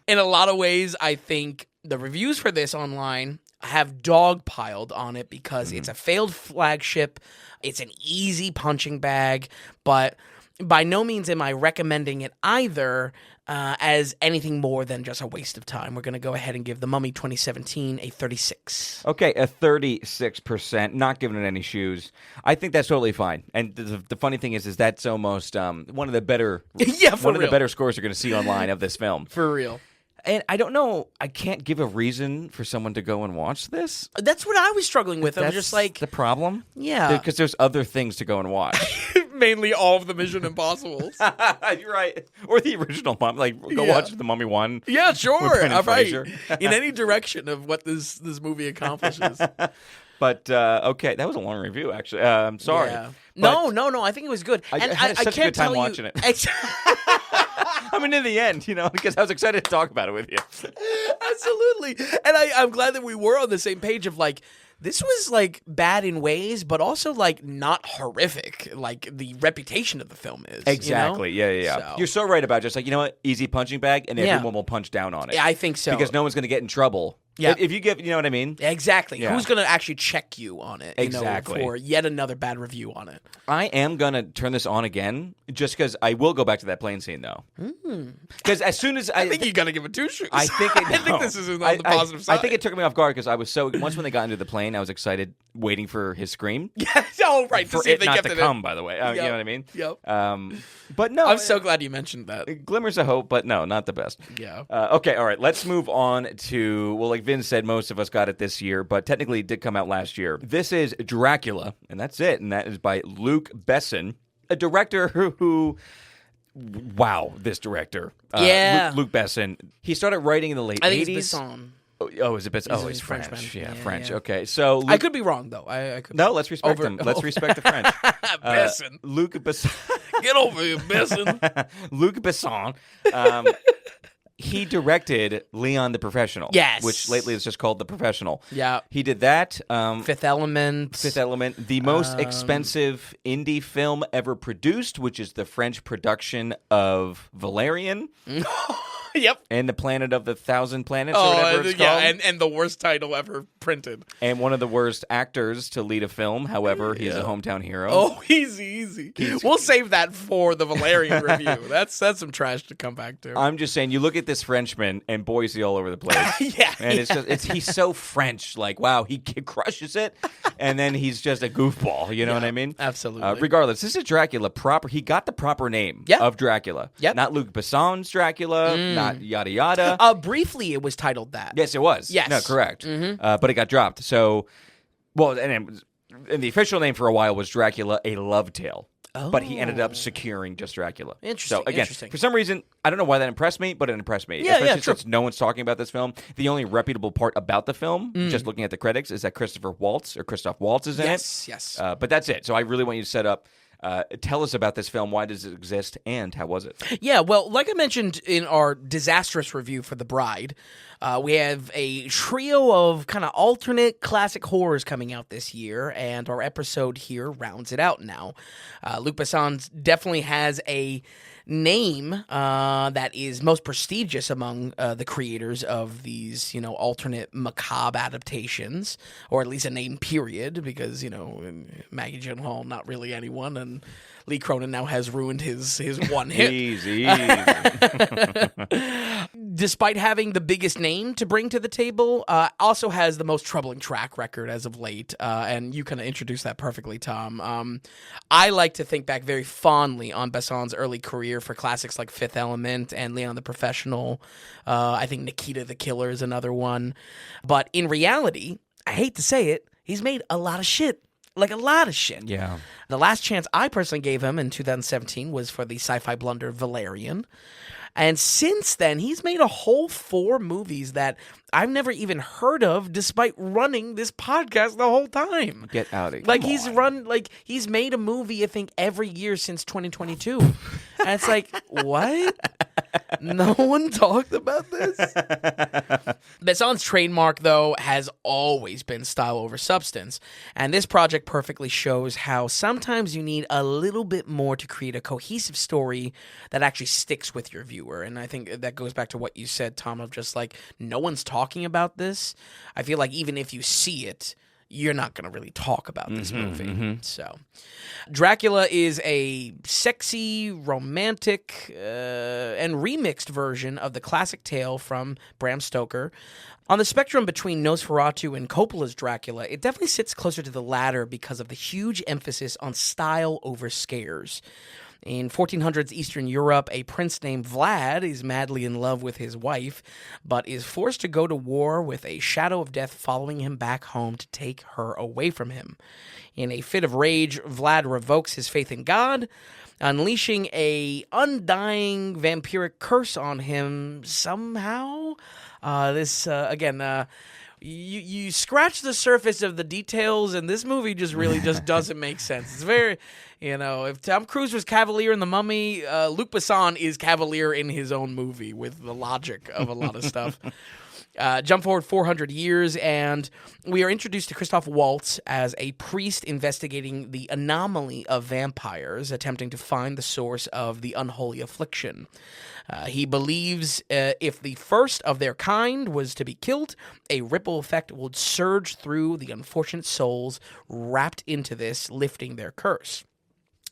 In a lot of ways, I think the reviews for this online have dogpiled on it because it's a failed flagship. It's an easy punching bag, but by no means am I recommending it either as anything more than just a waste of time. We're going to go ahead and give The Mummy 2017 a 36. Okay, a 36%, not giving it any shoes. I think that's totally fine. And the funny thing is that's almost one of the better of the better scores you're going to see online of this film. For real. And I don't know, I can't give a reason for someone to go and watch this. That's what I was struggling with. I was just like, the problem? Yeah. Because there's other things to go and watch. Mainly all of the Mission Impossibles. You're right. Or the original Mummy. Like, go watch The Mummy 1. Yeah, sure. I'm right. In any direction of what this movie accomplishes. But, okay, that was a long review, actually. I'm sorry. Yeah. No, I think it was good. I had such a good time watching it. I mean, in the end, because I was excited to talk about it with you. Absolutely. And I'm glad that we were on the same page of, like, this was, like, bad in ways, but also, like, not horrific, like the reputation of the film is. Exactly. Yeah. So. You're so right about just, like, easy punching bag, and everyone will punch down on it. Yeah, I think so. Because no one's going to get in trouble. Yeah. If you give, you know what I mean? Exactly. Yeah. Who's going to actually check you on it? Exactly. For yet another bad review on it. I am going to turn this on again, just because I will go back to that plane scene, though. Because as soon as I think you got to give it 2 shoes. I think this is on the positive side. I think it took me off guard because I was once when they got into the plane, I was excited, waiting for his scream. Yeah. Oh, right. For it not to come, by the way. You know what I mean? Yep. But no. I'm so glad you mentioned that. Glimmers of hope, but no, not the best. Yeah. Okay, all right. Let's move on to, well, like Vin said, most of us got it this year, but technically it did come out last year. This is Dracula, and that's it. And that is by Luc Besson, a director who wow, this director. Luc Besson. He started writing in the late 80s. I think it's Besson. Oh, is it Besson? Oh, he's French. Frenchman. Yeah, Yeah, French. yeah. Okay, so I could be wrong, though. I could. No, let's respect him. Let's respect the French. Besson. Luc Besson. Get over here, Besson. Luc Besson. He directed Leon the Professional. Yes. Which lately is just called The Professional. Yeah. He did that. Fifth Element. The most expensive indie film ever produced, which is the French production of Valerian. Yep. And the Planet of the Thousand Planets, or whatever it's called. And the worst title ever printed. And one of the worst actors to lead a film. However, he's a hometown hero. Oh, easy. We'll save that for the Valerian review. That's some trash to come back to. I'm just saying, you look at this Frenchman, and boy, is he all over the place. Yeah. And he's so French. Like, wow, he crushes it. And then he's just a goofball. You know what I mean? Absolutely. Regardless, this is Dracula proper. He got the proper name of Dracula. Yep. Not Luc Besson's Dracula. Not yada yada. Briefly, it was titled that. Yes, it was. Yes. No, correct. But it got dropped. So, well, and the official name for a while was Dracula, A Love Tale. Oh. But he ended up securing just Dracula. Interesting. So, again, for some reason, I don't know why that impressed me, but it impressed me. Yeah, Especially since no one's talking about this film. The only reputable part about the film, just looking at the critics, is that Christoph Waltz is in it. Yes. But that's it. So I really want you to set up. Tell us about this film. Why does it exist, and how was it? Yeah, well, like I mentioned in our disastrous review for The Bride, we have a trio of kind of alternate classic horrors coming out this year, and our episode here rounds it out now. Luc Besson definitely has a name that is most prestigious among the creators of these, alternate macabre adaptations, or at least a name period, because, Maggie Gyllenhaal, not really anyone, and Lee Cronin now has ruined his one hit. Easy. Despite having the biggest name to bring to the table, also has the most troubling track record as of late, and you kind of introduced that perfectly, Tom. I like to think back very fondly on Besson's early career for classics like Fifth Element and Leon the Professional. I think Nikita the Killer is another one. But in reality, I hate to say it, he's made a lot of shit. Like a lot of shit. Yeah. The last chance I personally gave him in 2017 was for the sci-fi blunder Valerian. And since then, he's made a whole 4 movies that I've never even heard of, despite running this podcast the whole time. Get out of here. He's made a movie, I think, every year since 2022. And it's like, what? No one talked about this? Besson's trademark, though, has always been style over substance. And this project perfectly shows how sometimes you need a little bit more to create a cohesive story that actually sticks with your viewer. And I think that goes back to what you said, Tom, of just like, no one's talking about this. I feel like even if you see it, you're not going to really talk about this movie. So, Dracula is a sexy, romantic, and remixed version of the classic tale from Bram Stoker. On the spectrum between Nosferatu and Coppola's Dracula, it definitely sits closer to the latter because of the huge emphasis on style over scares. In 1400s Eastern Europe, a prince named Vlad is madly in love with his wife, but is forced to go to war with a shadow of death following him back home to take her away from him. In a fit of rage, Vlad revokes his faith in God, unleashing a undying vampiric curse on him somehow. You scratch the surface of the details, and this movie just really just doesn't make sense. It's very, if Tom Cruise was Cavalier in The Mummy, Luc Besson is Cavalier in his own movie with the logic of a lot of stuff. Jump forward 400 years, and we are introduced to Christoph Waltz as a priest investigating the anomaly of vampires, attempting to find the source of the unholy affliction. He believes if the first of their kind was to be killed, a ripple effect would surge through the unfortunate souls wrapped into this, lifting their curse.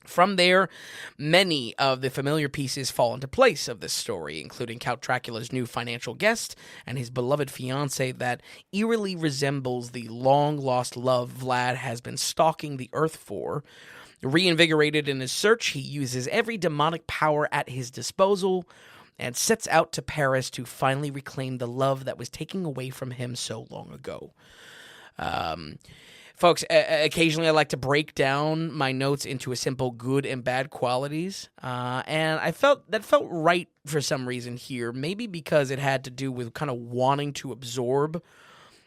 From there, many of the familiar pieces fall into place of this story, including Count Dracula's new financial guest and his beloved fiancée that eerily resembles the long-lost love Vlad has been stalking the earth for. Reinvigorated in his search, he uses every demonic power at his disposal and sets out to Paris to finally reclaim the love that was taken away from him so long ago. Folks, occasionally I like to break down my notes into a simple good and bad qualities, and I felt right for some reason here, maybe because it had to do with kind of wanting to absorb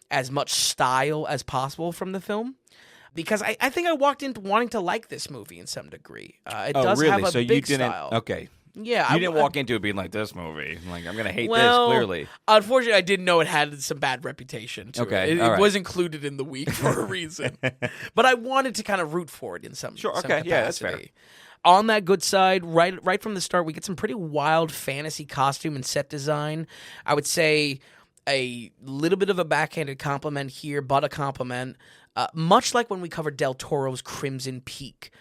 as much style as possible from the film. Because I think I walked in wanting to like this movie in some degree. It does really? have a so big you didn't, style. Okay. Yeah, you didn't walk into it being like, this movie. Like, I'm going to hate this, clearly. Unfortunately, I didn't know it had some bad reputation to it. It was included in the week for a reason. But I wanted to kind of root for it in some capacity. Yeah, that's fair. On that good side, right from the start, we get some pretty wild fantasy costume and set design. I would say a little bit of a backhanded compliment here, but a compliment. Much like when we covered Del Toro's Crimson Peak.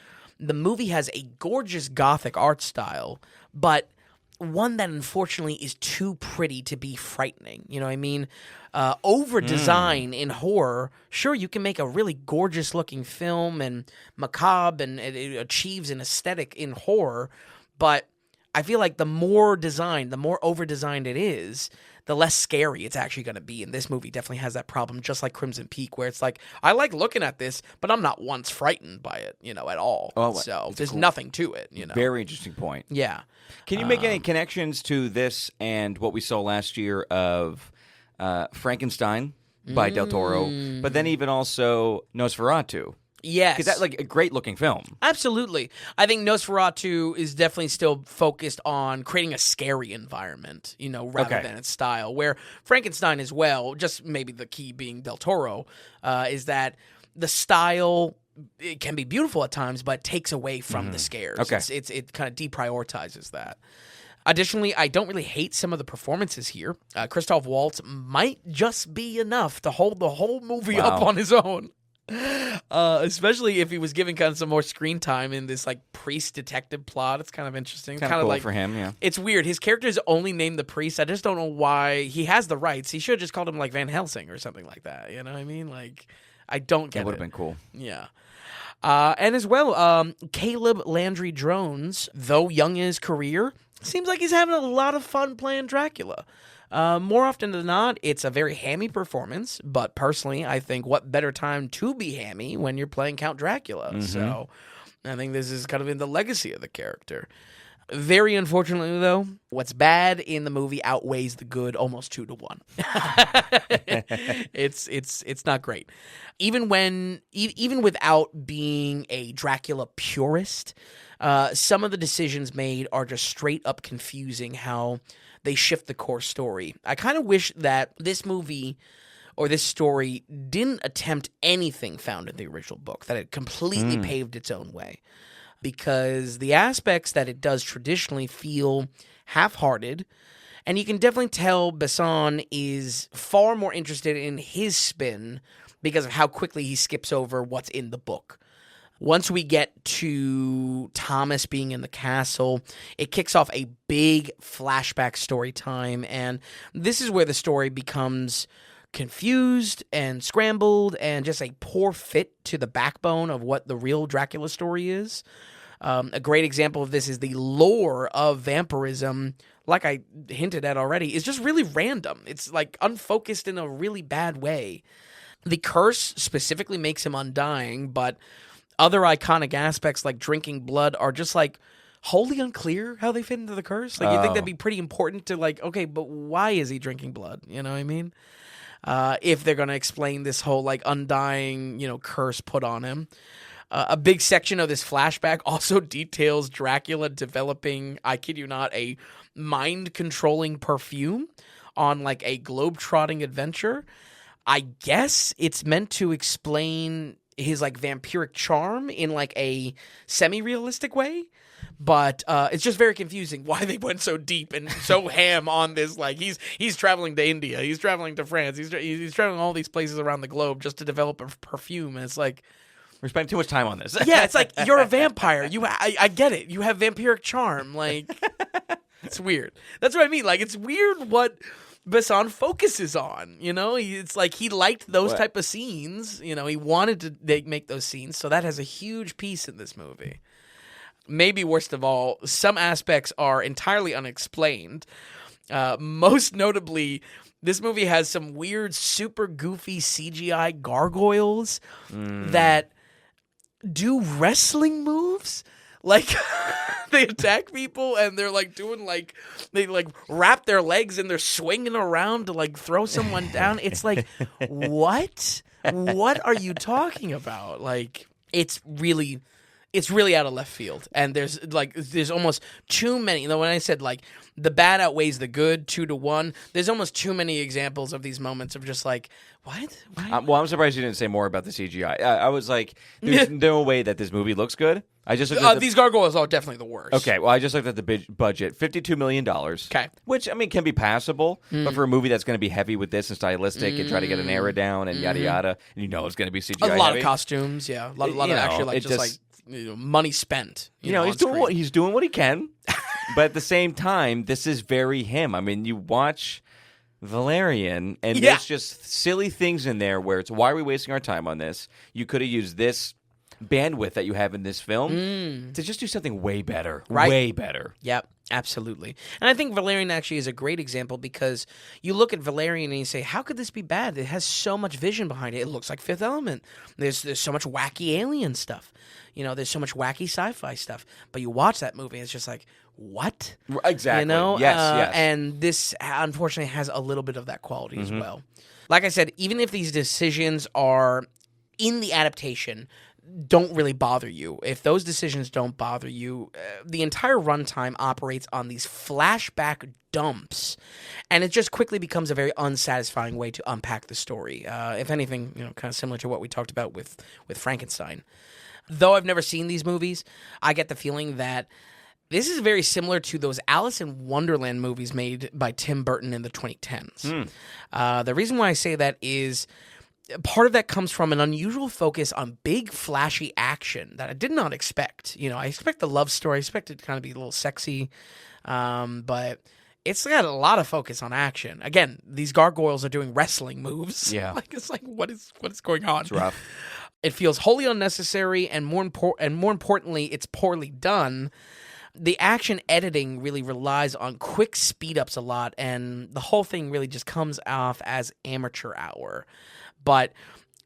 The movie has a gorgeous gothic art style, but one that unfortunately is too pretty to be frightening. You know what I mean? Over-design in horror, sure, you can make a really gorgeous-looking film and macabre, and it achieves an aesthetic in horror, but I feel like the more over-designed it is, the less scary it's actually going to be. And this movie definitely has that problem, just like Crimson Peak, where it's like, I like looking at this, but I'm not once frightened by it, at all. Oh, so there's nothing to it, Very interesting point. Yeah. Can you make any connections to this and what we saw last year of Frankenstein by Del Toro, but then even also Nosferatu? Yes. Because that's like a great-looking film. Absolutely. I think Nosferatu is definitely still focused on creating a scary environment, rather than its style. Where Frankenstein as well, just maybe the key being Del Toro, is that the style, it can be beautiful at times, but takes away from the scares. Okay. It kind of deprioritizes that. Additionally, I don't really hate some of the performances here. Christoph Waltz might just be enough to hold the whole movie up on his own. Especially if he was given kind of some more screen time in this like priest detective plot. It's kind of interesting. Kind of cool like for him, yeah. It's weird. His character is only named the priest. I just don't know why. He has the rights. He should have just called him like Van Helsing or something like that. You know what I mean? Like, I don't get it. That would have been cool. Yeah. And as well, Caleb Landry Jones, though young in his career, seems like he's having a lot of fun playing Dracula. More often than not, it's a very hammy performance, but personally, I think what better time to be hammy when you're playing Count Dracula. So I think this is kind of in the legacy of the character. Very unfortunately, though, what's bad in the movie outweighs the good almost 2-1. It's not great. Even without being a Dracula purist, some of the decisions made are just straight up confusing how they shift the core story. I kind of wish that this movie or this story didn't attempt anything found in the original book, that it completely paved its own way. Because the aspects that it does traditionally feel half-hearted, and you can definitely tell Besson is far more interested in his spin because of how quickly he skips over what's in the book. Once we get to Thomas being in the castle, it kicks off a big flashback story time, and this is where the story becomes confused and scrambled and just a poor fit to the backbone of what the real Dracula story is. A great example of this is the lore of vampirism, like I hinted at already, is just really random. It's like unfocused in a really bad way. The curse specifically makes him undying, but other iconic aspects like drinking blood are just like wholly unclear how they fit into the curse. Like, you think that'd be pretty important to like, okay, but why is he drinking blood? You know what I mean? If they're going to explain this whole like undying, curse put on him. A big section of this flashback also details Dracula developing, I kid you not, a mind-controlling perfume on like a globe-trotting adventure. I guess it's meant to explain his like vampiric charm in like a semi-realistic way. But it's just very confusing why they went so deep and so ham on this. Like he's traveling to India, he's traveling to France, he's traveling all these places around the globe just to develop a perfume. And it's like, we're spending too much time on this. Yeah, it's like, you're a vampire. I get it. You have vampiric charm. Like, it's weird. That's what I mean. Like, it's weird what Besson focuses on. It's like he liked those type of scenes. He wanted to make those scenes. So that has a huge piece in this movie. Maybe worst of all, some aspects are entirely unexplained. Most notably, this movie has some weird, super goofy CGI gargoyles that do wrestling moves. Like, they attack people and they're like doing like, they like wrap their legs and they're swinging around to like throw someone down. It's like, what? What are you talking about? Like, it's really out of left field, and there's almost too many. When I said like the bad outweighs the good 2-1, there's almost too many examples of these moments of just like, what? Well, I'm surprised you didn't say more about the CGI. I was like, there's no way that this movie looks good. I just looked at these gargoyles are definitely the worst. Okay, well, I just looked at the budget, $52 million. Okay, which I mean can be passable, but for a movie that's going to be heavy with this and stylistic and try to get an era down and yada yada, and it's going to be CGI. A lot heavy. of costumes, yeah, a lot of actually like just like. Money spent. He's doing what he can, but at the same time, this is very him. I mean, you watch Valerian, and there's just silly things in there where it's, why are we wasting our time on this? You could have used this bandwidth that you have in this film to just do something way better, way better. Yep, absolutely. And I think Valerian actually is a great example because you look at Valerian and you say, how could this be bad? It has so much vision behind it. It looks like Fifth Element. There's so much wacky alien stuff. There's so much wacky sci-fi stuff. But you watch that movie, it's just like, what? Exactly. Yes. And this, unfortunately, has a little bit of that quality as well. Like I said, even if these decisions are in the adaptation, don't really bother you. If those decisions don't bother you, the entire runtime operates on these flashback dumps, and it just quickly becomes a very unsatisfying way to unpack the story. If anything, kind of similar to what we talked about with Frankenstein. Though I've never seen these movies, I get the feeling that this is very similar to those Alice in Wonderland movies made by Tim Burton in the 2010s. The reason why I say that is part of that comes from an unusual focus on big, flashy action that I did not expect. I expect the love story. I expect it to kind of be a little sexy, but it's got a lot of focus on action. Again, these gargoyles are doing wrestling moves. Yeah, it's like what is going on? It's rough. It feels wholly unnecessary, and more importantly, it's poorly done. The action editing really relies on quick speed-ups a lot, and the whole thing really just comes off as amateur hour. But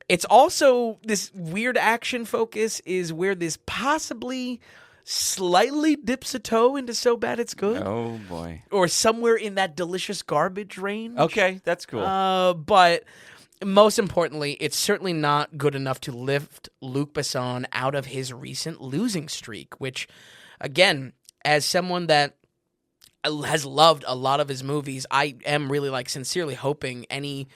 it's also, this weird action focus is where this possibly slightly dips a toe into So Bad It's Good. Oh, boy. Or somewhere in that delicious garbage range. Okay, that's cool. But most importantly, it's certainly not good enough to lift Luc Besson out of his recent losing streak, which, again, as someone that has loved a lot of his movies, I am really sincerely hoping any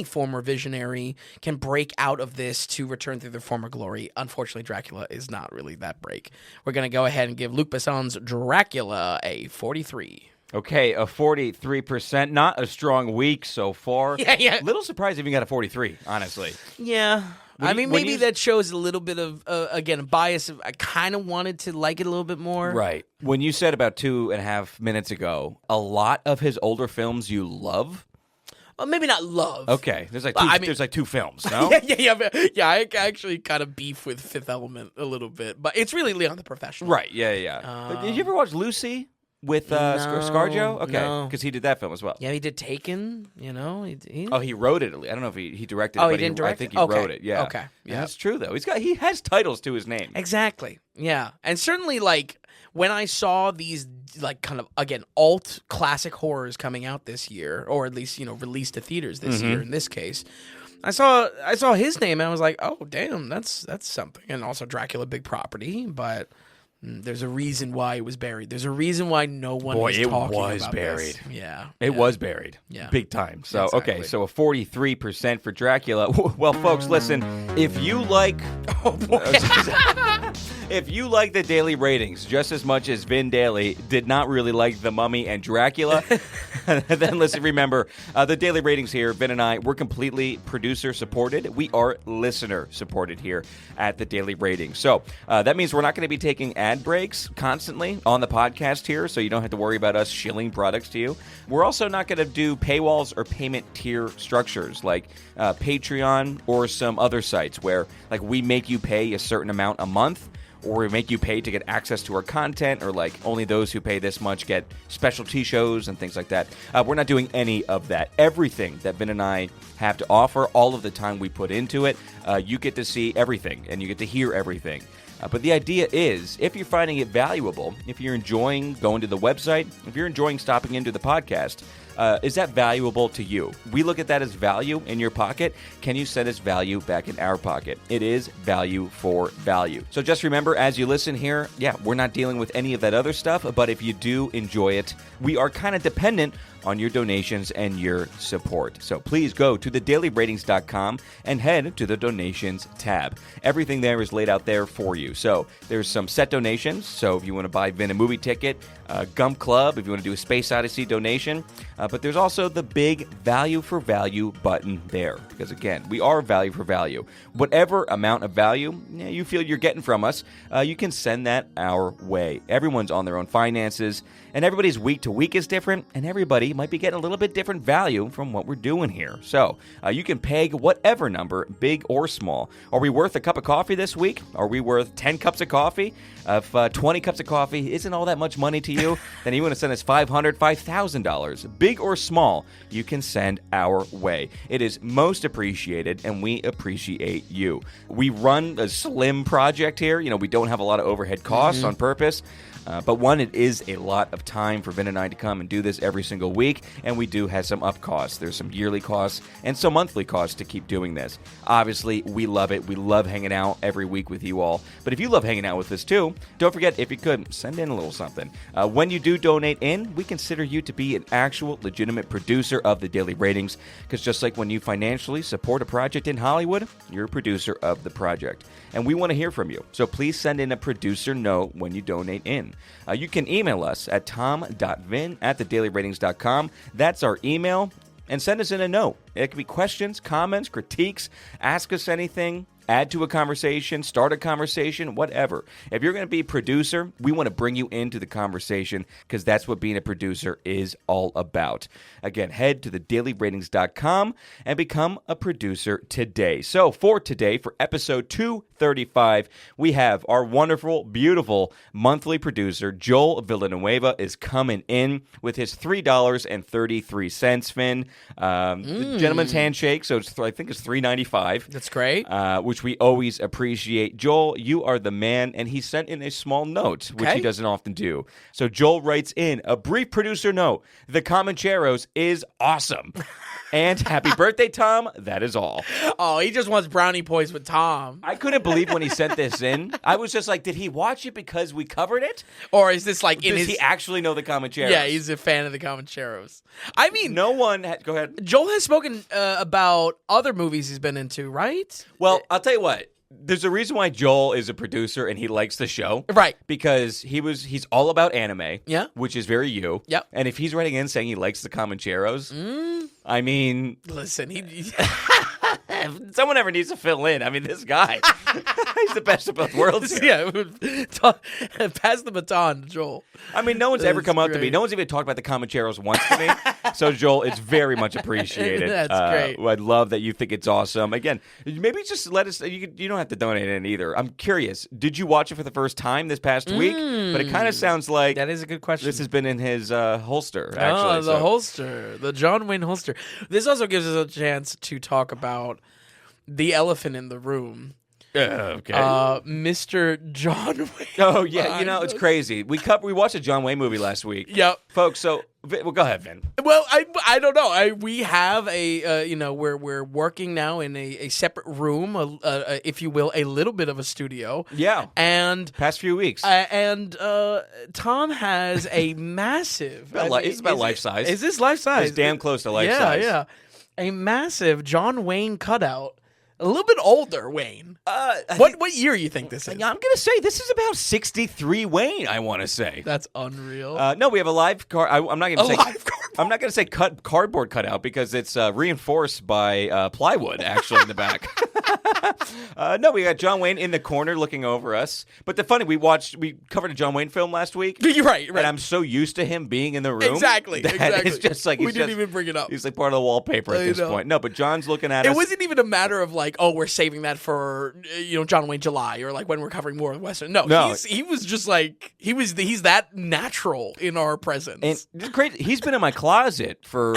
former visionary can break out of this to return to their former glory. Unfortunately, Dracula is not really that break. We're going to go ahead and give Luc Besson's Dracula a 43. Okay, a 43%. Not a strong week so far. Yeah. Little surprised if you got a 43, honestly. Yeah. Maybe that shows a little bit of, again, bias. I kind of wanted to like it a little bit more. Right. When you said about 2.5 minutes ago, a lot of his older films you love? Well, maybe not love. Okay. There's like two films, no? Yeah, I actually kind of beef with Fifth Element a little bit. But it's really Leon the Professional. Right, yeah. Did you ever watch Lucy? With ScarJo? Okay, because he did that film as well. Yeah, he did Taken, he wrote it. I don't know if he directed it, but he didn't direct it? I think he wrote it, yeah. Okay. Yeah, that's true, though. He has titles to his name. Exactly, yeah. And certainly, when I saw these, kind of, again, alt classic horrors coming out this year, or at least, released to theaters this year in this case, I saw his name, and I was like, oh, damn, that's something. And also Dracula, big property, but... There's a reason why it was buried. There's a reason why no one is talking about buried. This. Yeah. It was buried. Yeah. Big time. So, exactly. Okay, so a 43% for Dracula. Well, folks, listen, if you like... Oh, boy. If you like the daily ratings just as much as Vin Daly did not really like The Mummy and Dracula, then listen, remember, the daily ratings here, Vin and I, we're completely producer-supported. We are listener-supported here at the daily ratings. So that means we're not going to be taking ad breaks constantly on the podcast here, so you don't have to worry about us shilling products to you. We're also not going to do paywalls or payment tier structures like Patreon or some other sites where we make you pay a certain amount a month, or we make you pay to get access to our content, or only those who pay this much get specialty shows and things like that. We're not doing any of that. Everything that Vin and I have to offer, all of the time we put into it, you get to see everything and you get to hear everything. But the idea is, if you're finding it valuable, if you're enjoying going to the website, if you're enjoying stopping into the podcast, is that valuable to you? We look at that as value in your pocket. Can you send us value back in our pocket? It is value for value. So just remember, as you listen here, we're not dealing with any of that other stuff, but if you do enjoy it, we are kind of dependent on your donations and your support. So please go to thedailyratings.com and head to the donations tab. Everything there is laid out there for you. So there's some set donations. So if you want to buy Vin a movie ticket, Gump Club, if you want to do a Space Odyssey donation, but there's also the big value for value button there. Because again, we are value for value. Whatever amount of value you feel you're getting from us, you can send that our way. Everyone's on their own finances, and everybody's week to week is different, and everybody might be getting a little bit different value from what we're doing here. So you can peg whatever number, big or small. Are we worth a cup of coffee this week? Are we worth 10 cups of coffee? If 20 cups of coffee isn't all that much money to you, then you want to send us $500, $5,000. Big or small, you can send our way. It is most appreciated, and we appreciate you. We run a slim project here. We don't have a lot of overhead costs on purpose. But one, it is a lot of time for Vin and I to come and do this every single week, and we do have some up costs. There's some yearly costs and some monthly costs to keep doing this. Obviously, we love it. We love hanging out every week with you all. But if you love hanging out with us too, don't forget, if you could, send in a little something. When you do donate in, we consider you to be an actual legitimate producer of the Daily Ratings, because just like when you financially support a project in Hollywood, you're a producer of the project. And we want to hear from you. So please send in a producer note when you donate in. You can email us at tom.vin@thedailyratings.com. That's our email. And send us in a note. It can be questions, comments, critiques, ask us anything, add to a conversation, start a conversation, whatever. If you're going to be a producer, we want to bring you into the conversation, because that's what being a producer is all about. Again, head to thedailyratings.com and become a producer today. So for today, for episode 235, we have our wonderful, beautiful monthly producer, Joel Villanueva, is coming in with his $3.33, Finn. The gentleman's handshake, so I think it's $3.95. That's great. which we always appreciate. Joel, you are the man, and he sent in a small note, which he doesn't often do. So Joel writes in a brief producer note. The Comancheros is awesome. And happy birthday, Tom. That is all. Oh, he just wants brownie points with Tom. I couldn't believe when he sent this in. I was just like, did he watch it because we covered it? Or is this like Does he actually know the Comancheros? Yeah, he's a fan of the Comancheros. I mean, no one go ahead. Joel has spoken about other movies he's been into, right? Well, I'll tell you what. There's a reason why Joel is a producer and he likes the show. Right. Because he's all about anime. Yeah. Which is very you. Yep. And if he's writing in saying he likes the Comancheros, I mean... Listen, he someone ever needs to fill in. I mean, this guy, he's the best of both worlds. Yeah, pass the baton to Joel. I mean, no one's ever come up to me. No one's even talked about the Comancheros once to me. So, Joel, it's very much appreciated. That's great. I love that you think it's awesome. Again, maybe just let us, you don't have to donate in either. I'm curious, did you watch it for the first time this past week? But it kind of sounds like that is a good question. This has been in his holster, actually. Oh, the holster. The John Wayne holster. This also gives us a chance to talk about the elephant in the room. Okay. Mr. John Wayne. Oh, yeah. You know, it's crazy. We watched a John Wayne movie last week. Yep. Folks, so, well, go ahead, Vin. Well, I don't know. We have a, we're working now in a separate room, if you will, a little bit of a studio. Yeah. And past few weeks. Tom has a massive. It's about life size. Is this life size? It's damn close to life size. Yeah. A massive John Wayne cutout. A little bit older Wayne. What year you think this is? I'm going to say this is about 63 Wayne, I want to say. That's unreal. No, we have a live car. I'm not going to say live cardboard. I'm not going to say cardboard cutout because it's reinforced by plywood actually in the back. No, we got John Wayne in the corner looking over us. But we covered a John Wayne film last week. You're right. And I'm so used to him being in the room. Exactly. It's just like we didn't even bring it up. He's like part of the wallpaper at this point. No, but John's looking at us. It wasn't even a matter of like, oh, we're saving that for John Wayne July or like when we're covering more of Western. No. He was just like he's that natural in our presence. And it's crazy. He's been in my closet for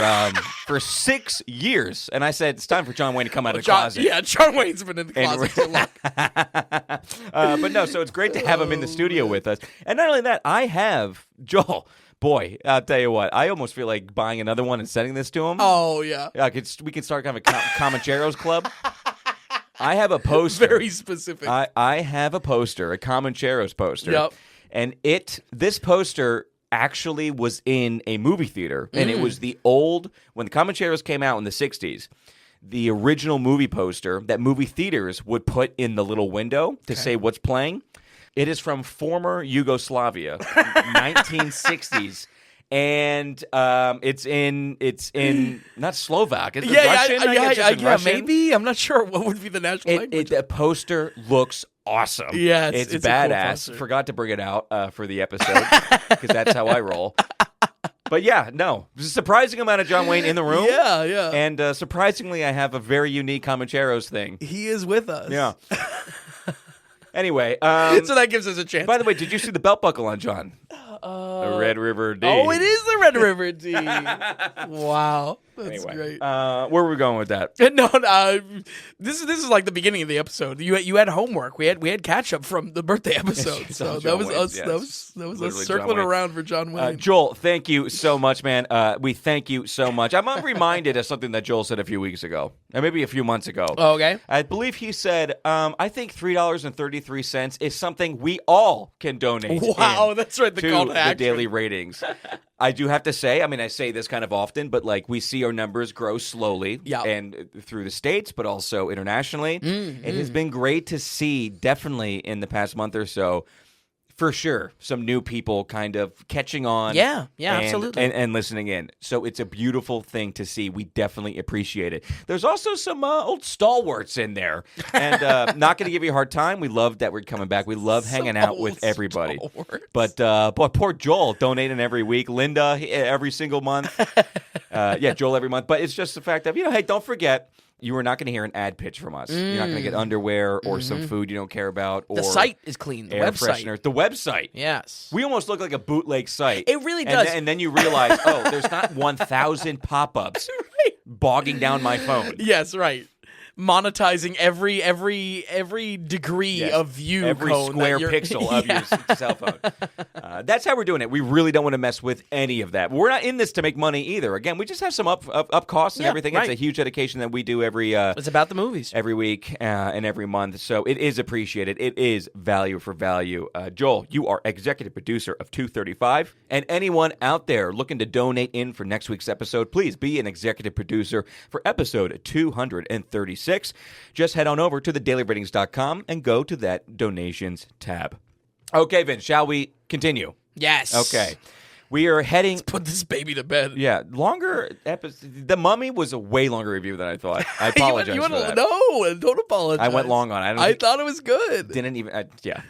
6 years, and I said it's time for John Wayne to come out of the closet. Yeah, John Wayne's been in the closet too long. But no, so it's great to have him in the studio with us. And not only that, I have Joel. Boy, I'll tell you what, I almost feel like buying another one and sending this to him. Oh, yeah. We can start kind of a Comancheros club. I have a poster. Very specific. I have a poster, a Comancheros poster. Yep. And this poster actually was in a movie theater. And it was when the Comancheros came out in the 60s, the original movie poster that movie theaters would put in the little window to say what's playing. It is from former Yugoslavia, 1960s. And it's in not Slovak. It's Russian. Yeah, maybe. I'm not sure what would be the national language. The poster looks awesome. Yeah, it's badass. A cool Forgot to bring it out for the episode because that's how I roll. But yeah, no, there's a surprising amount of John Wayne in the room. Yeah. And surprisingly, I have a very unique Comancheros thing. He is with us. Yeah. Anyway, so that gives us a chance. By the way, did you see the belt buckle on John? The Red River D. Oh, it is the Red River D. Wow, that's great. Where were we going with that? No, this is like the beginning of the episode. You had homework. We had catch up from the birthday episode. So that was us. That was us circling around for John Wayne. Joel, thank you so much, man. We thank you so much. I'm reminded of something that Joel said a few weeks ago, or maybe a few months ago. Oh, okay. I believe he said, I think $3.33 is something we all can donate. Wow, that's right. The daily ratings. I do have to say, I say this kind of often, but like we see our numbers grow slowly and through the States, but also internationally. It has been great to see, definitely in the past month or so, for sure, some new people kind of catching on. Yeah, absolutely. And listening in. So it's a beautiful thing to see. We definitely appreciate it. There's also some old stalwarts in there. And not going to give you a hard time. We love that we're coming back. We love hanging out with everybody. Stalwarts. But poor Joel donating every week. Linda every single month. Joel every month. But it's just the fact that, hey, don't forget. You are not going to hear an ad pitch from us. You're not going to get underwear or some food you don't care about. Or the site is clean. The website. Fresheners. The website. Yes. We almost look like a bootleg site. It really does. And then you realize, there's not 1,000 pop-ups bogging down my phone. Yes, right. monetizing every degree of view, every cone square pixel of your cell phone. That's how we're doing it. We really don't want to mess with any of that. We're not in this to make money either. Again, we just have some up costs and everything. Right. It's a huge dedication that we do every. It's about the movies every week and every month, so it is appreciated. It is value for value. Joel, you are executive producer of 235, and anyone out there looking to donate in for next week's episode, please be an executive producer for episode 236. Just head on over to thedailyratings.com and go to that donations tab. Okay, Vince, shall we continue? Yes. Okay. We are heading... Let's put this baby to bed. Yeah, longer episode. The Mummy was a way longer review than I thought. I apologize for that. No, don't apologize. I went long on it. I thought it was good. Didn't even... yeah.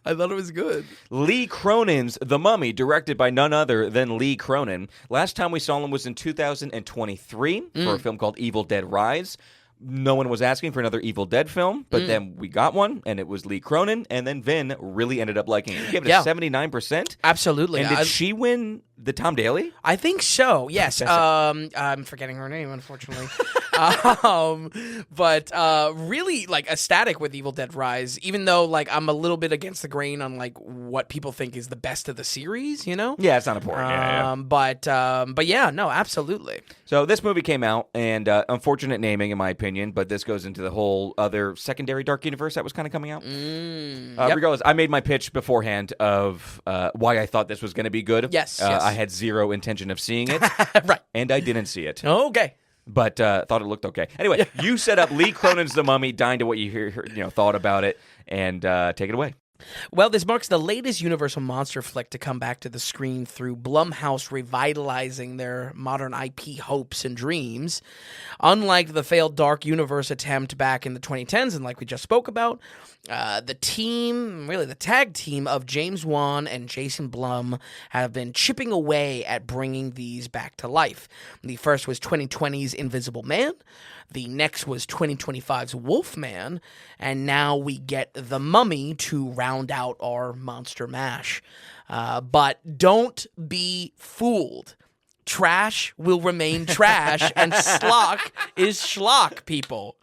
I thought it was good. Lee Cronin's The Mummy, directed by none other than Lee Cronin. Last time we saw him was in 2023 for a film called Evil Dead Rise. No one was asking for another Evil Dead film, but then we got one, and it was Lee Cronin, and then Vin really ended up liking it. He gave it a 79%. Absolutely. And did she win the Tom Daly? I think so, yes. I'm forgetting her name, unfortunately. But really, like, ecstatic with Evil Dead Rise, even though, like, I'm a little bit against the grain on, like, what people think is the best of the series, you know? Yeah, it's not important. But yeah, no, absolutely. So this movie came out, and unfortunate naming, in my opinion, but this goes into the whole other secondary Dark Universe that was kind of coming out. Regardless, I made my pitch beforehand of why I thought this was going to be good. Yes. I had zero intention of seeing it. Right. And I didn't see it. Okay. But thought it looked okay. Anyway, you set up Lee Cronin's The Mummy, dying to what you thought about it, and take it away. Well, this marks the latest Universal monster flick to come back to the screen through Blumhouse revitalizing their modern IP hopes and dreams. Unlike the failed Dark Universe attempt back in the 2010s, and like we just spoke about, the tag team of James Wan and Jason Blum have been chipping away at bringing these back to life. The first was 2020's Invisible Man. The next was 2025's Wolfman, and now we get The Mummy to round out our monster mash. But don't be fooled. Trash will remain trash, and schlock is schlock, people.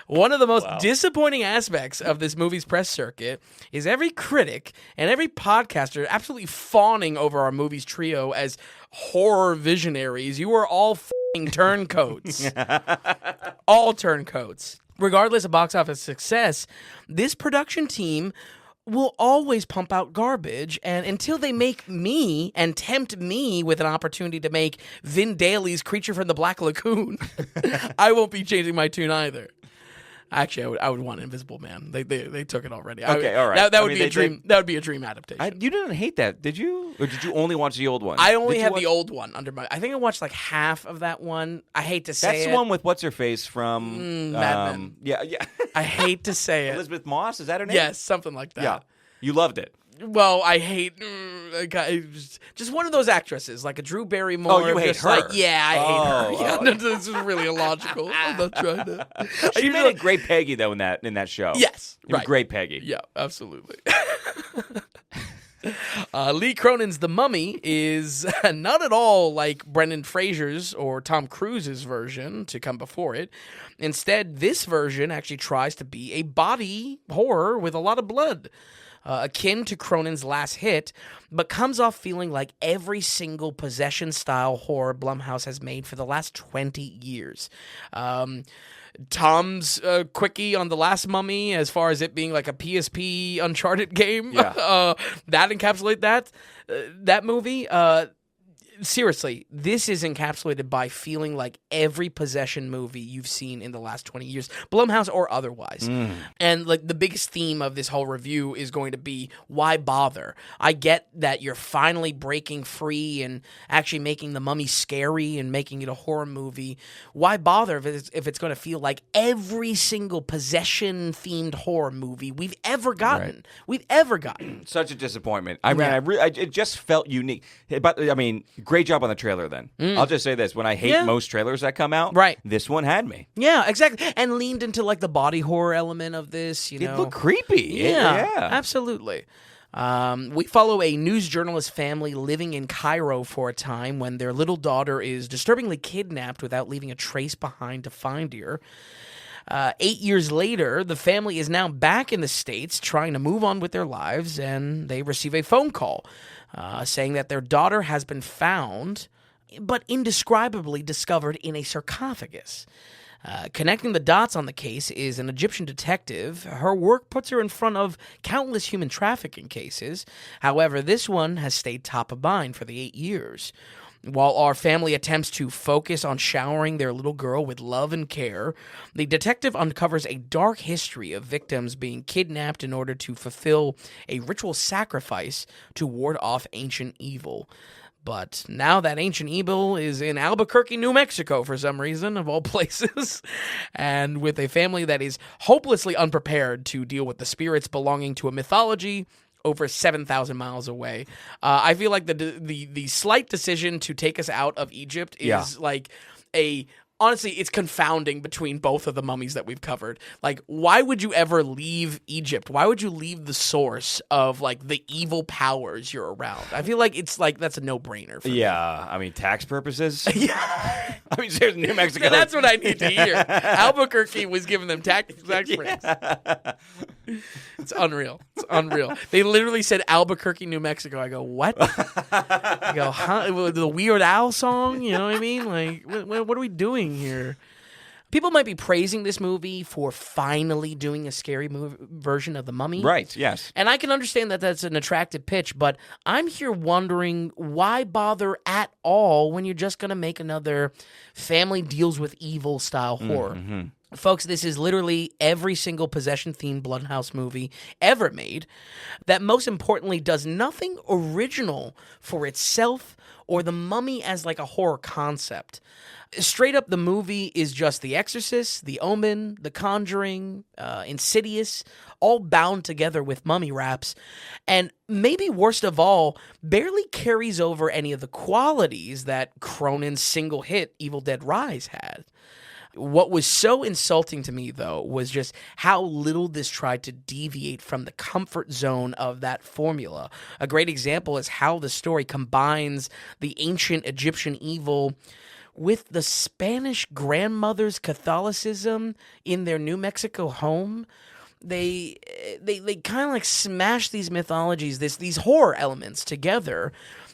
One of the most disappointing aspects of this movie's press circuit is every critic and every podcaster absolutely fawning over our movie's trio as horror visionaries. You are all f***ing turncoats. All turncoats. Regardless of box office success, this production team will always pump out garbage, and until they make me and tempt me with an opportunity to make Vin Daly's Creature from the Black Lagoon, I won't be changing my tune either. Actually, I would want Invisible Man. They took it already. Okay, all right. That would be a dream. That would be a dream adaptation. You didn't hate that, did you? Or did you only watch the old one? I only had the old one under my. I think I watched like half of that one. I hate to say that's it. the one with what's her face from Mad Men. Yeah. I hate to say it. Elizabeth Moss, is that her name? Yes, something like that. Yeah, you loved it. Well, I hate just one of those actresses, like a Drew Barrymore. Oh, you hate her? Like, yeah, I hate her. Yeah, no, this is really illogical. I'm not trying to. She made a great Peggy though in that show. Yes, it was great Peggy. Yeah, absolutely. Lee Cronin's The Mummy is not at all like Brendan Fraser's or Tom Cruise's version to come before it. Instead, this version actually tries to be a body horror with a lot of blood. Akin to Cronin's last hit, but comes off feeling like every single possession-style horror Blumhouse has made for the last 20 years. Tom's quickie on the last Mummy, as far as it being like a PSP Uncharted game, that encapsulate that movie. Seriously, this is encapsulated by feeling like every possession movie you've seen in the last 20 years, Blumhouse or otherwise. And like the biggest theme of this whole review is going to be, why bother? I get that you're finally breaking free and actually making The Mummy scary and making it a horror movie. Why bother if it's going to feel like every single possession-themed horror movie we've ever gotten? Right. We've ever gotten. Such a disappointment. It just felt unique. But I mean, great job on the trailer then. I'll just say this. When I hate most trailers that come out, this one had me. Yeah, exactly. And leaned into like the body horror element of this, you know. It looked creepy. Yeah, absolutely. We follow a news journalist family living in Cairo for a time when their little daughter is disturbingly kidnapped without leaving a trace behind to find her. 8 years later, the family is now back in the States trying to move on with their lives, and they receive a phone call saying that their daughter has been found, but indescribably discovered in a sarcophagus. Connecting the dots on the case is an Egyptian detective. Her work puts her in front of countless human trafficking cases. However, this one has stayed top of mind for the 8 years. While our family attempts to focus on showering their little girl with love and care, the detective uncovers a dark history of victims being kidnapped in order to fulfill a ritual sacrifice to ward off ancient evil. But now that ancient evil is in Albuquerque, New Mexico, for some reason, of all places, and with a family that is hopelessly unprepared to deal with the spirits belonging to a mythology over 7,000 miles away. I feel like the slight decision to take us out of Egypt is like a... Honestly, it's confounding between both of the mummies that we've covered. Like, why would you ever leave Egypt? Why would you leave the source of, like, the evil powers you're around? I feel like it's, like, that's a no-brainer for me. I mean, tax purposes? Yeah. I mean, there's New Mexico. That's what I need to hear. Albuquerque was giving them tax breaks. It's unreal. It's unreal. They literally said Albuquerque, New Mexico. I go, what? I go, huh? The Weird Al song? You know what I mean? Like, what are we doing here? People might be praising this movie for finally doing a scary version of The Mummy. Right, yes. And I can understand that that's an attractive pitch, but I'm here wondering why bother at all when you're just going to make another family deals with evil style horror. Mm-hmm. Folks, this is literally every single possession-themed Blumhouse movie ever made that most importantly does nothing original for itself or The Mummy as like a horror concept. Straight up, the movie is just The Exorcist, The Omen, The Conjuring, Insidious, all bound together with mummy wraps, and maybe worst of all, barely carries over any of the qualities that Cronin's single hit Evil Dead Rise had. What was so insulting to me, though, was just how little this tried to deviate from the comfort zone of that formula. A great example is how the story combines the ancient Egyptian evil with the Spanish grandmother's Catholicism in their New Mexico home. They kind of like smash these mythologies, these horror elements together,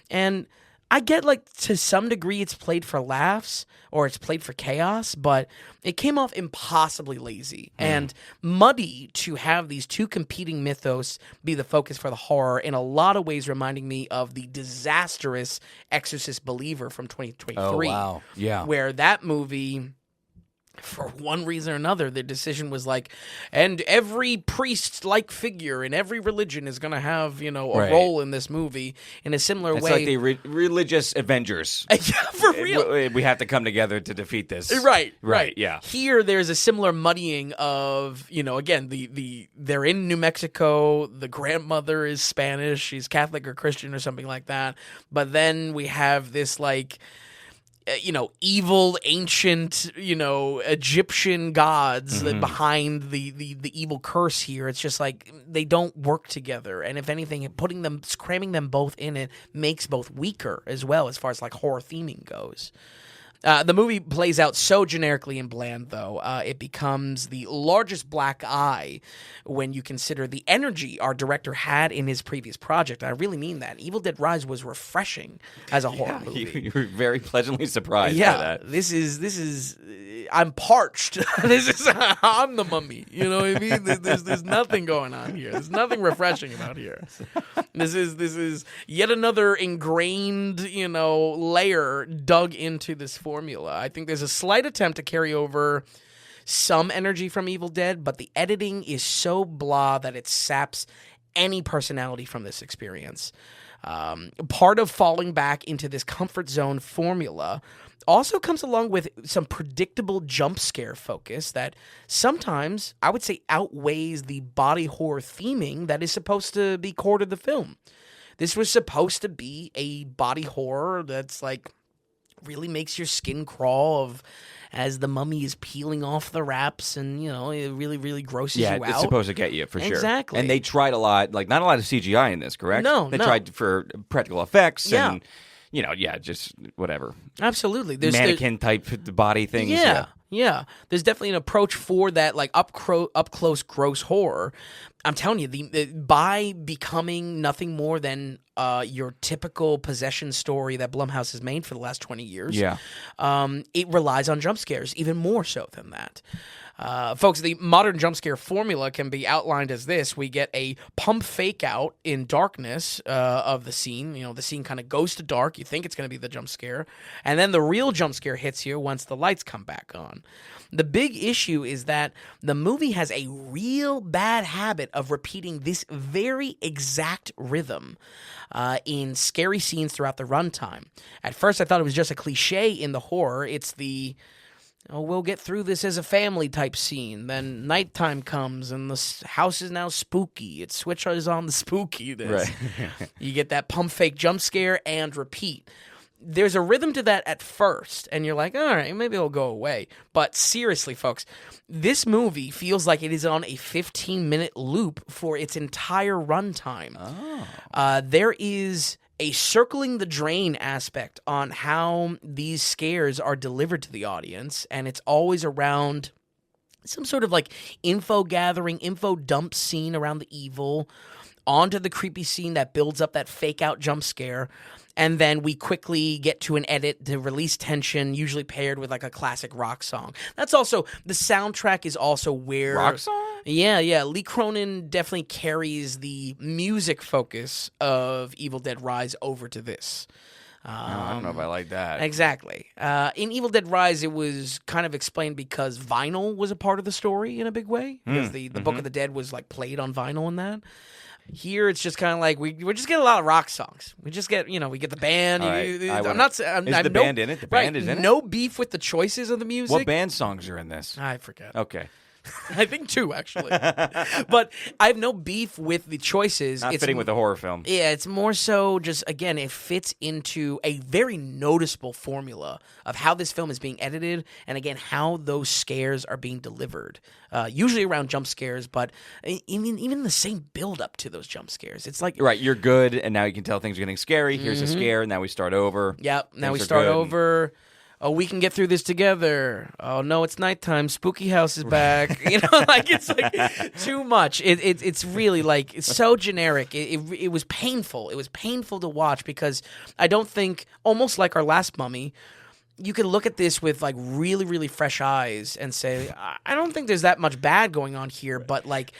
and I get, like, to some degree it's played for laughs or it's played for chaos, but it came off impossibly lazy and muddy to have these two competing mythos be the focus for the horror, in a lot of ways reminding me of the disastrous Exorcist Believer from 2023. Oh, wow. Yeah. Where that movie, for one reason or another, the decision was like, and every priest-like figure in every religion is going to have, a role in this movie in a similar way. It's like the religious Avengers. Yeah, for real. We have to come together to defeat this. Right. Yeah. Here, there's a similar muddying of, again, they're in New Mexico. The grandmother is Spanish. She's Catholic or Christian or something like that. But then we have this, like, evil, ancient, Egyptian gods behind the evil curse here. It's just like they don't work together. And if anything, cramming them both in it makes both weaker as well as far as like horror theming goes. The movie plays out so generically and bland, though. It becomes the largest black eye when you consider the energy our director had in his previous project. I really mean that. Evil Dead Rise was refreshing as a horror movie. You were very pleasantly surprised by that. This is I'm parched. I'm the mummy. You know what I mean? There's nothing going on here. There's nothing refreshing about here. This is yet another ingrained, layer dug into this formula. I think there's a slight attempt to carry over some energy from Evil Dead, but the editing is so blah that it saps any personality from this experience. Part of falling back into this comfort zone formula also comes along with some predictable jump scare focus that sometimes, I would say, outweighs the body horror theming that is supposed to be core to the film. This was supposed to be a body horror that's like really makes your skin crawl as the mummy is peeling off the wraps, and it really, really grosses you out. Yeah, it's supposed to get you for sure. Exactly. And they tried a lot, like not a lot of CGI in this, correct? No, They tried for practical effects and just whatever. Absolutely. Mannequin type body things. Yeah. There's definitely an approach for that, like up close gross horror. I'm telling you, by becoming nothing more than your typical possession story that Blumhouse has made for the last 20 years, it relies on jump scares even more so than that. Folks, the modern jump scare formula can be outlined as this. We get a pump fake out in darkness of the scene. The scene kind of goes to dark. You think it's going to be the jump scare. And then the real jump scare hits you once the lights come back on. The big issue is that the movie has a real bad habit of repeating this very exact rhythm in scary scenes throughout the runtime. At first, I thought it was just a cliche in the horror. It's the... we'll get through this as a family type scene. Then nighttime comes and the house is now spooky. It switches on the spookiness. Right. You get that pump fake jump scare and repeat. There's a rhythm to that at first, and you're like, all right, maybe it'll go away. But seriously, folks, this movie feels like it is on a 15-minute loop for its entire runtime. There is a circling the drain aspect on how these scares are delivered to the audience, and it's always around some sort of like info gathering, info dump scene around the evil, onto the creepy scene that builds up that fake out jump scare, and then we quickly get to an edit to release tension, usually paired with like a classic rock song. That's also, the soundtrack is also where... Rock song? Yeah. Lee Cronin definitely carries the music focus of Evil Dead Rise over to this. I don't know if I like that. Exactly. In Evil Dead Rise, it was kind of explained because vinyl was a part of the story in a big way. Because the Book of the Dead was like played on vinyl in that. Here, it's just kind of like we just get a lot of rock songs. We just get, we get the band. Right. Is the band in it? The band is in it? No beef with the choices of the music. What band songs are in this? I forget. Okay. I think 2, actually. But I have no beef with the choices. Not fitting with the horror film. Yeah, it's more so just, again, it fits into a very noticeable formula of how this film is being edited and, again, how those scares are being delivered. Usually around jump scares, but even the same build-up to those jump scares. It's like... Right, you're good, and now you can tell things are getting scary. Here's a scare, and now we start over. Yep, now we start over. Oh, we can get through this together. Oh, no, it's nighttime. Spooky house is back. It's like too much. It's really like, it's so generic. It was painful. It was painful to watch because I don't think, almost like our last Mummy, you can look at this with like really, really fresh eyes and say, I don't think there's that much bad going on here, but like,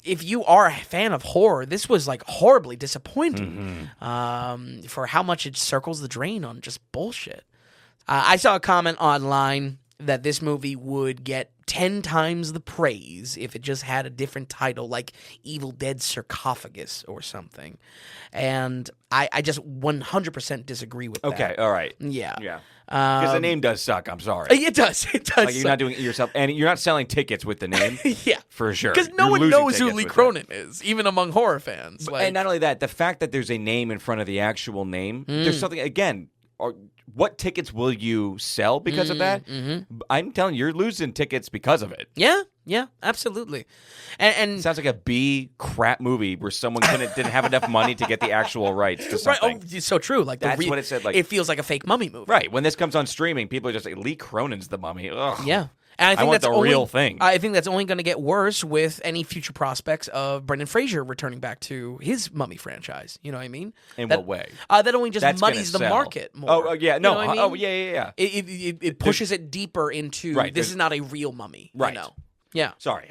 if you are a fan of horror, this was like horribly disappointing for how much it circles the drain on just bullshit. I saw a comment online that this movie would get 10 times the praise if it just had a different title, like Evil Dead Sarcophagus or something. And I just 100% disagree with that. Okay, all right. Yeah. Because the name does suck, I'm sorry. It does. Like, you're not doing it yourself, and you're not selling tickets with the name. Yeah. For sure. Because no one knows who Lee Cronin is, even among horror fans. And not only that, the fact that there's a name in front of the actual name, there's something, again... What tickets will you sell because of that? I'm telling you, you're losing tickets because of it. Yeah, absolutely. And it sounds like a B crap movie where someone didn't have enough money to get the actual rights to something. Right, it's so true. Like that's what it said. Like it feels like a fake Mummy movie. Right. When this comes on streaming, people are just like, Lee Cronin's the Mummy. Ugh. Yeah. And I want the real thing. I think that's only going to get worse with any future prospects of Brendan Fraser returning back to his Mummy franchise. You know what I mean? In what way? That only just muddies the market more. Oh, yeah. No. You know what I mean? Oh, yeah. It pushes it deeper into this is not a real Mummy. Right. Yeah. Sorry.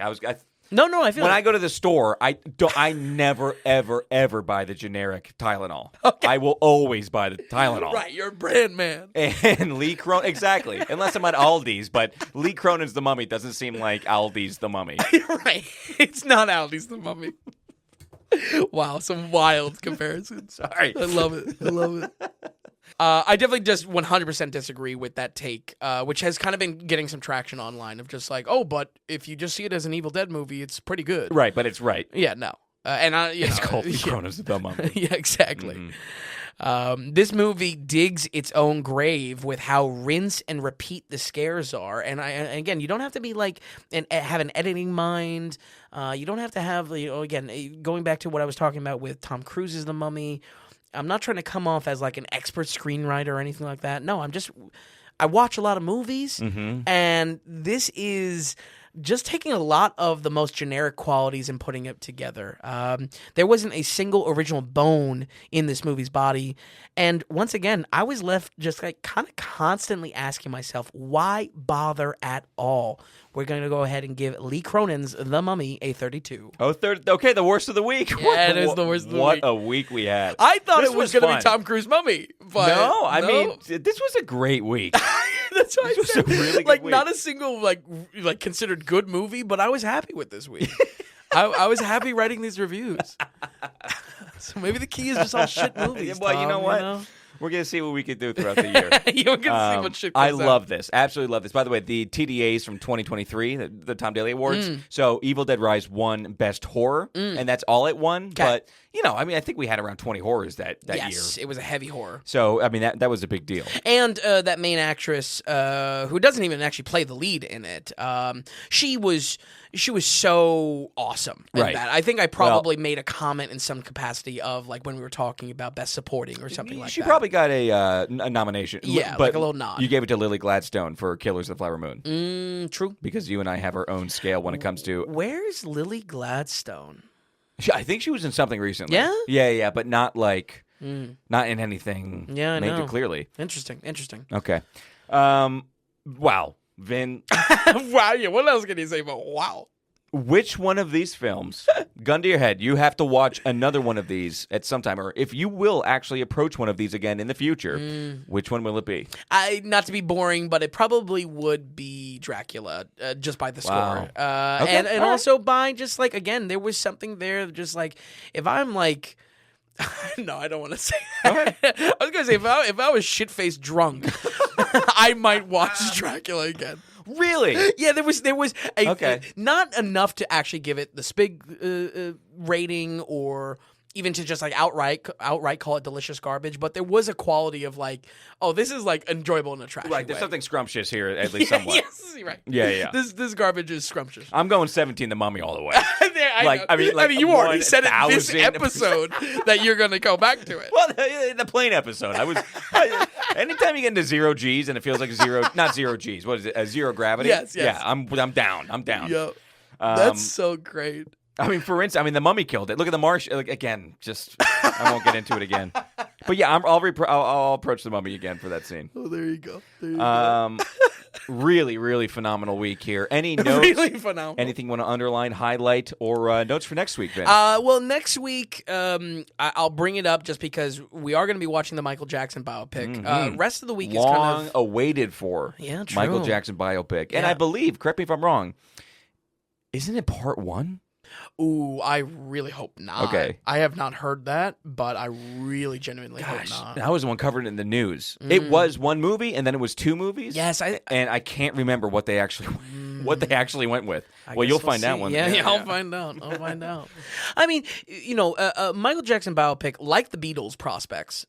No, I feel when I go to the store, I never, ever, ever buy the generic Tylenol. Okay. I will always buy the Tylenol. Right, you're a brand man. And Lee Cronin, exactly. Unless I'm at Aldi's, but Lee Cronin's the Mummy doesn't seem like Aldi's the Mummy. Right, it's not Aldi's the Mummy. Wow, some wild comparisons. Sorry. I love it. I definitely just 100% disagree with that take, which has kind of been getting some traction online of just like, oh, but if you just see it as an Evil Dead movie, it's pretty good. Right, but it's right. Yeah, no. It's called Lee Cronin's the Mummy. Yeah, exactly. This movie digs its own grave with how rinse and repeat the scares are. And again, you don't have to be like have an editing mind. You don't have to have, again, going back to what I was talking about with Tom Cruise's The Mummy, I'm not trying to come off as like an expert screenwriter or anything like that. No, I watch a lot of movies, and this is just taking a lot of the most generic qualities and putting it together. There wasn't a single original bone in this movie's body. And once again, I was left just like kind of constantly asking myself, why bother at all? We're going to go ahead and give Lee Cronin's The Mummy a 32. Oh, okay, the worst of the week. Yeah, it is the worst of the week. What a week we had. I thought This it was going to fun. be Tom Cruise Mummy. But No, I mean, this was a great week. That's why This I was said, a really good like, week. not a single, like considered good movie, but I was happy with this week. I was happy writing these reviews. So maybe the key is just all shit movies. Well, Tom, you know what? We're going to see what we can do throughout the year. You're going to see what shit I comes out. love this. Absolutely love this. By the way, the TDAs from 2023, the Tom Daly Awards. So Evil Dead Rise won Best Horror, and that's all it won. But, you know, I mean, I think we had around 20 horrors that year. Yes, it was a heavy horror. So, I mean, that was a big deal. And that main actress, who doesn't even actually play the lead in it, she was so awesome in Right. that. I think I probably made a comment in some capacity of like when we were talking about Best Supporting or something like that. She probably got a nomination. Yeah, but like a little nod. You gave it to Lily Gladstone for Killers of the Flower Moon. True. Because you and I have our own scale when it comes to... Where's Lily Gladstone? I think she was in something recently. Yeah? Yeah, but not like... Not in anything Yeah, I major, know. clearly. Interesting. Okay. Wow. Vin, Wow, yeah. What else can you say about wow? which one of these films, gun to your head, you have to watch another one of these at some time, or if you will actually approach one of these again in the future, which one will it be? Not to be boring, but it probably would be Dracula, just by the Wow. score. Okay, And all right. also by just like, again, there was something there, just like, if I'm like, no, I don't want to say that. I was going to say, if I was shit-faced drunk, I might watch Dracula again. Really? Yeah, there was Okay. not enough to actually give it the Spig rating or even to just like outright call it delicious garbage, but there was a quality of like, oh, this is like enjoyable in a trashy Right, there's way. something scrumptious here, at least somewhat. Yes, right. Yeah. This garbage is scrumptious. I'm going 17 The Mummy all the way. I mean, you already said it this 1,000%. episode that you're going to go back to it. Well, the plane episode. Anytime you get into zero G's and it feels like not zero G's. What is it? Zero gravity? Yes. Yeah, I'm down. Yo, that's so great. I mean, for instance, The Mummy killed it. Look at the Marsh. Like, again, just I won't get into it again. But yeah, I'll approach The Mummy again for that scene. Oh, there you go. Really, really phenomenal week here. Any notes? Really phenomenal. Anything you want to underline, highlight, or notes for next week, Vin? Well, next week, I'll bring it up just because we are going to be watching the Michael Jackson biopic. Rest of the week is Long kind of awaited for Michael true. Jackson biopic. And Yeah. I believe, correct me if I'm wrong, isn't it part one? Ooh, I really hope not. Okay. I have not heard that, but I really genuinely hope not. I was the one covered in the news. It was one movie, and then it was two movies. Yes, and I can't remember what they actually went with. Well, guess you'll we'll find out see. one. Yeah, I'll find out. I mean, Michael Jackson biopic, like the Beatles prospects,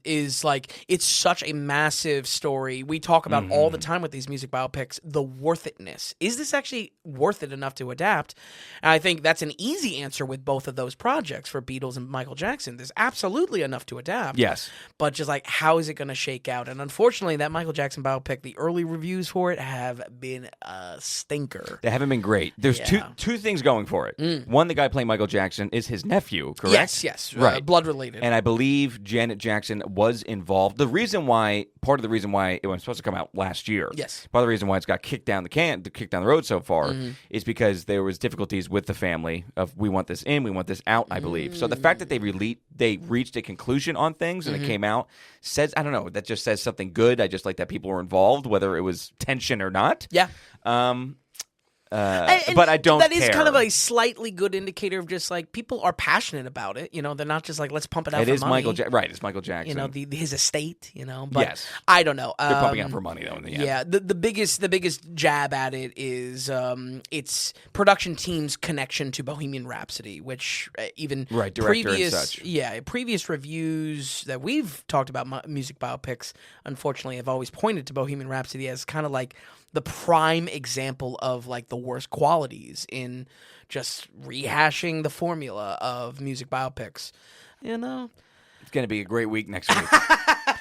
is like, it's such a massive story. We talk about all the time with these music biopics, the worth itness. Is this actually worth it enough to adapt? And I think that's an easy answer with both of those projects for Beatles and Michael Jackson. There's absolutely enough to adapt. Yes. But just like, how is it going to shake out? And unfortunately, that Michael Jackson biopic, the early reviews for it have been a stinker. They haven't been great. There's two things going for it. One, the guy playing Michael Jackson is his nephew, correct? Yes. Right. Blood related. And I believe Janet Jackson was involved. Part of the reason why it was supposed to come out last year. Yes. Part of the reason why it's got kicked down the road so far is because there was difficulties with the family of we want this in, we want this out, I believe. So the fact that they reached a conclusion on things and it came out says, I don't know, that just says something good. I just like that people were involved, whether it was tension or not. Yeah. But I don't That is care. kind of a slightly good indicator of just like people are passionate about it. You know, they're not just like, let's pump it out It for is money. Right, it's Michael Jackson. You know, his estate, you know. But Yes. I don't know. They're pumping out for money, though, in the end. Yeah, the biggest jab at it is its production team's connection to Bohemian Rhapsody, which even Right, director and previous such. previous reviews that we've talked about music biopics, unfortunately, have always pointed to Bohemian Rhapsody as kind of like the prime example of like the worst qualities in just rehashing the formula of music biopics. You know. It's going to be a great week next week.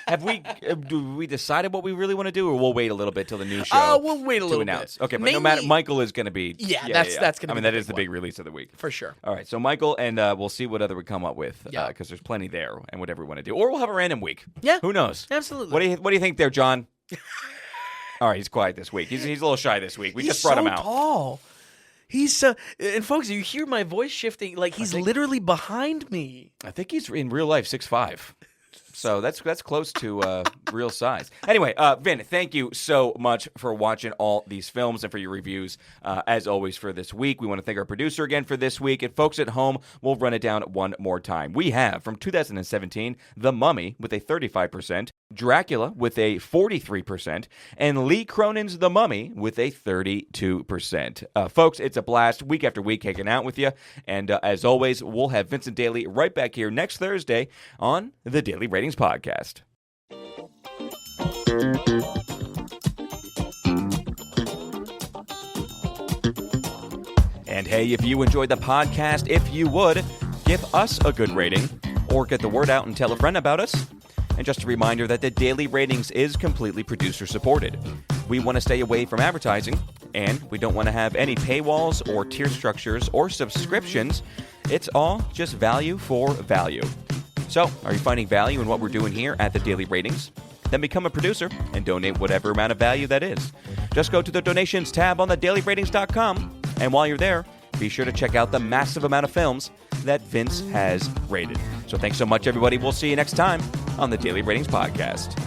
Have we decided what we really want to do, or we'll wait a little bit till the new show? We'll wait a little announce. bit. Okay, but no matter, Michael is going to be. Yeah, that's going to be. I mean, that is the big release of the week for sure. All right, so Michael, and we'll see what other we come up with. Yeah, because there's plenty there, and whatever we want to do, or we'll have a random week. Yeah, who knows? Absolutely. What do you think there, John? All right, he's quiet this week. He's a little shy this week. We just brought him out. He's so tall. He's and folks, you hear my voice shifting. Like he's literally behind me. I think he's in real life 6'5". So that's close to real size. Anyway, Vin, thank you so much for watching all these films and for your reviews, as always, for this week. We want to thank our producer again for this week. And folks at home, we'll run it down one more time. We have, from 2017, The Mummy with a 35%, Dracula with a 43%, and Lee Cronin's The Mummy with a 32%. Folks, it's a blast week after week hanging out with you. And as always, we'll have Vincent Daly right back here next Thursday on the Daily Ratings Podcast. And hey, if you enjoyed the podcast, if you would, give us a good rating or get the word out and tell a friend about us. And just a reminder that the Daily Ratings is completely producer supported. We want to stay away from advertising, and we don't want to have any paywalls or tier structures or subscriptions. It's all just value for value. So, are you finding value in what we're doing here at the Daily Ratings? Then become a producer and donate whatever amount of value that is. Just go to the donations tab on thedailyratings.com, and while you're there, be sure to check out the massive amount of films that Vince has rated. So thanks so much, everybody. We'll see you next time on the Daily Ratings Podcast.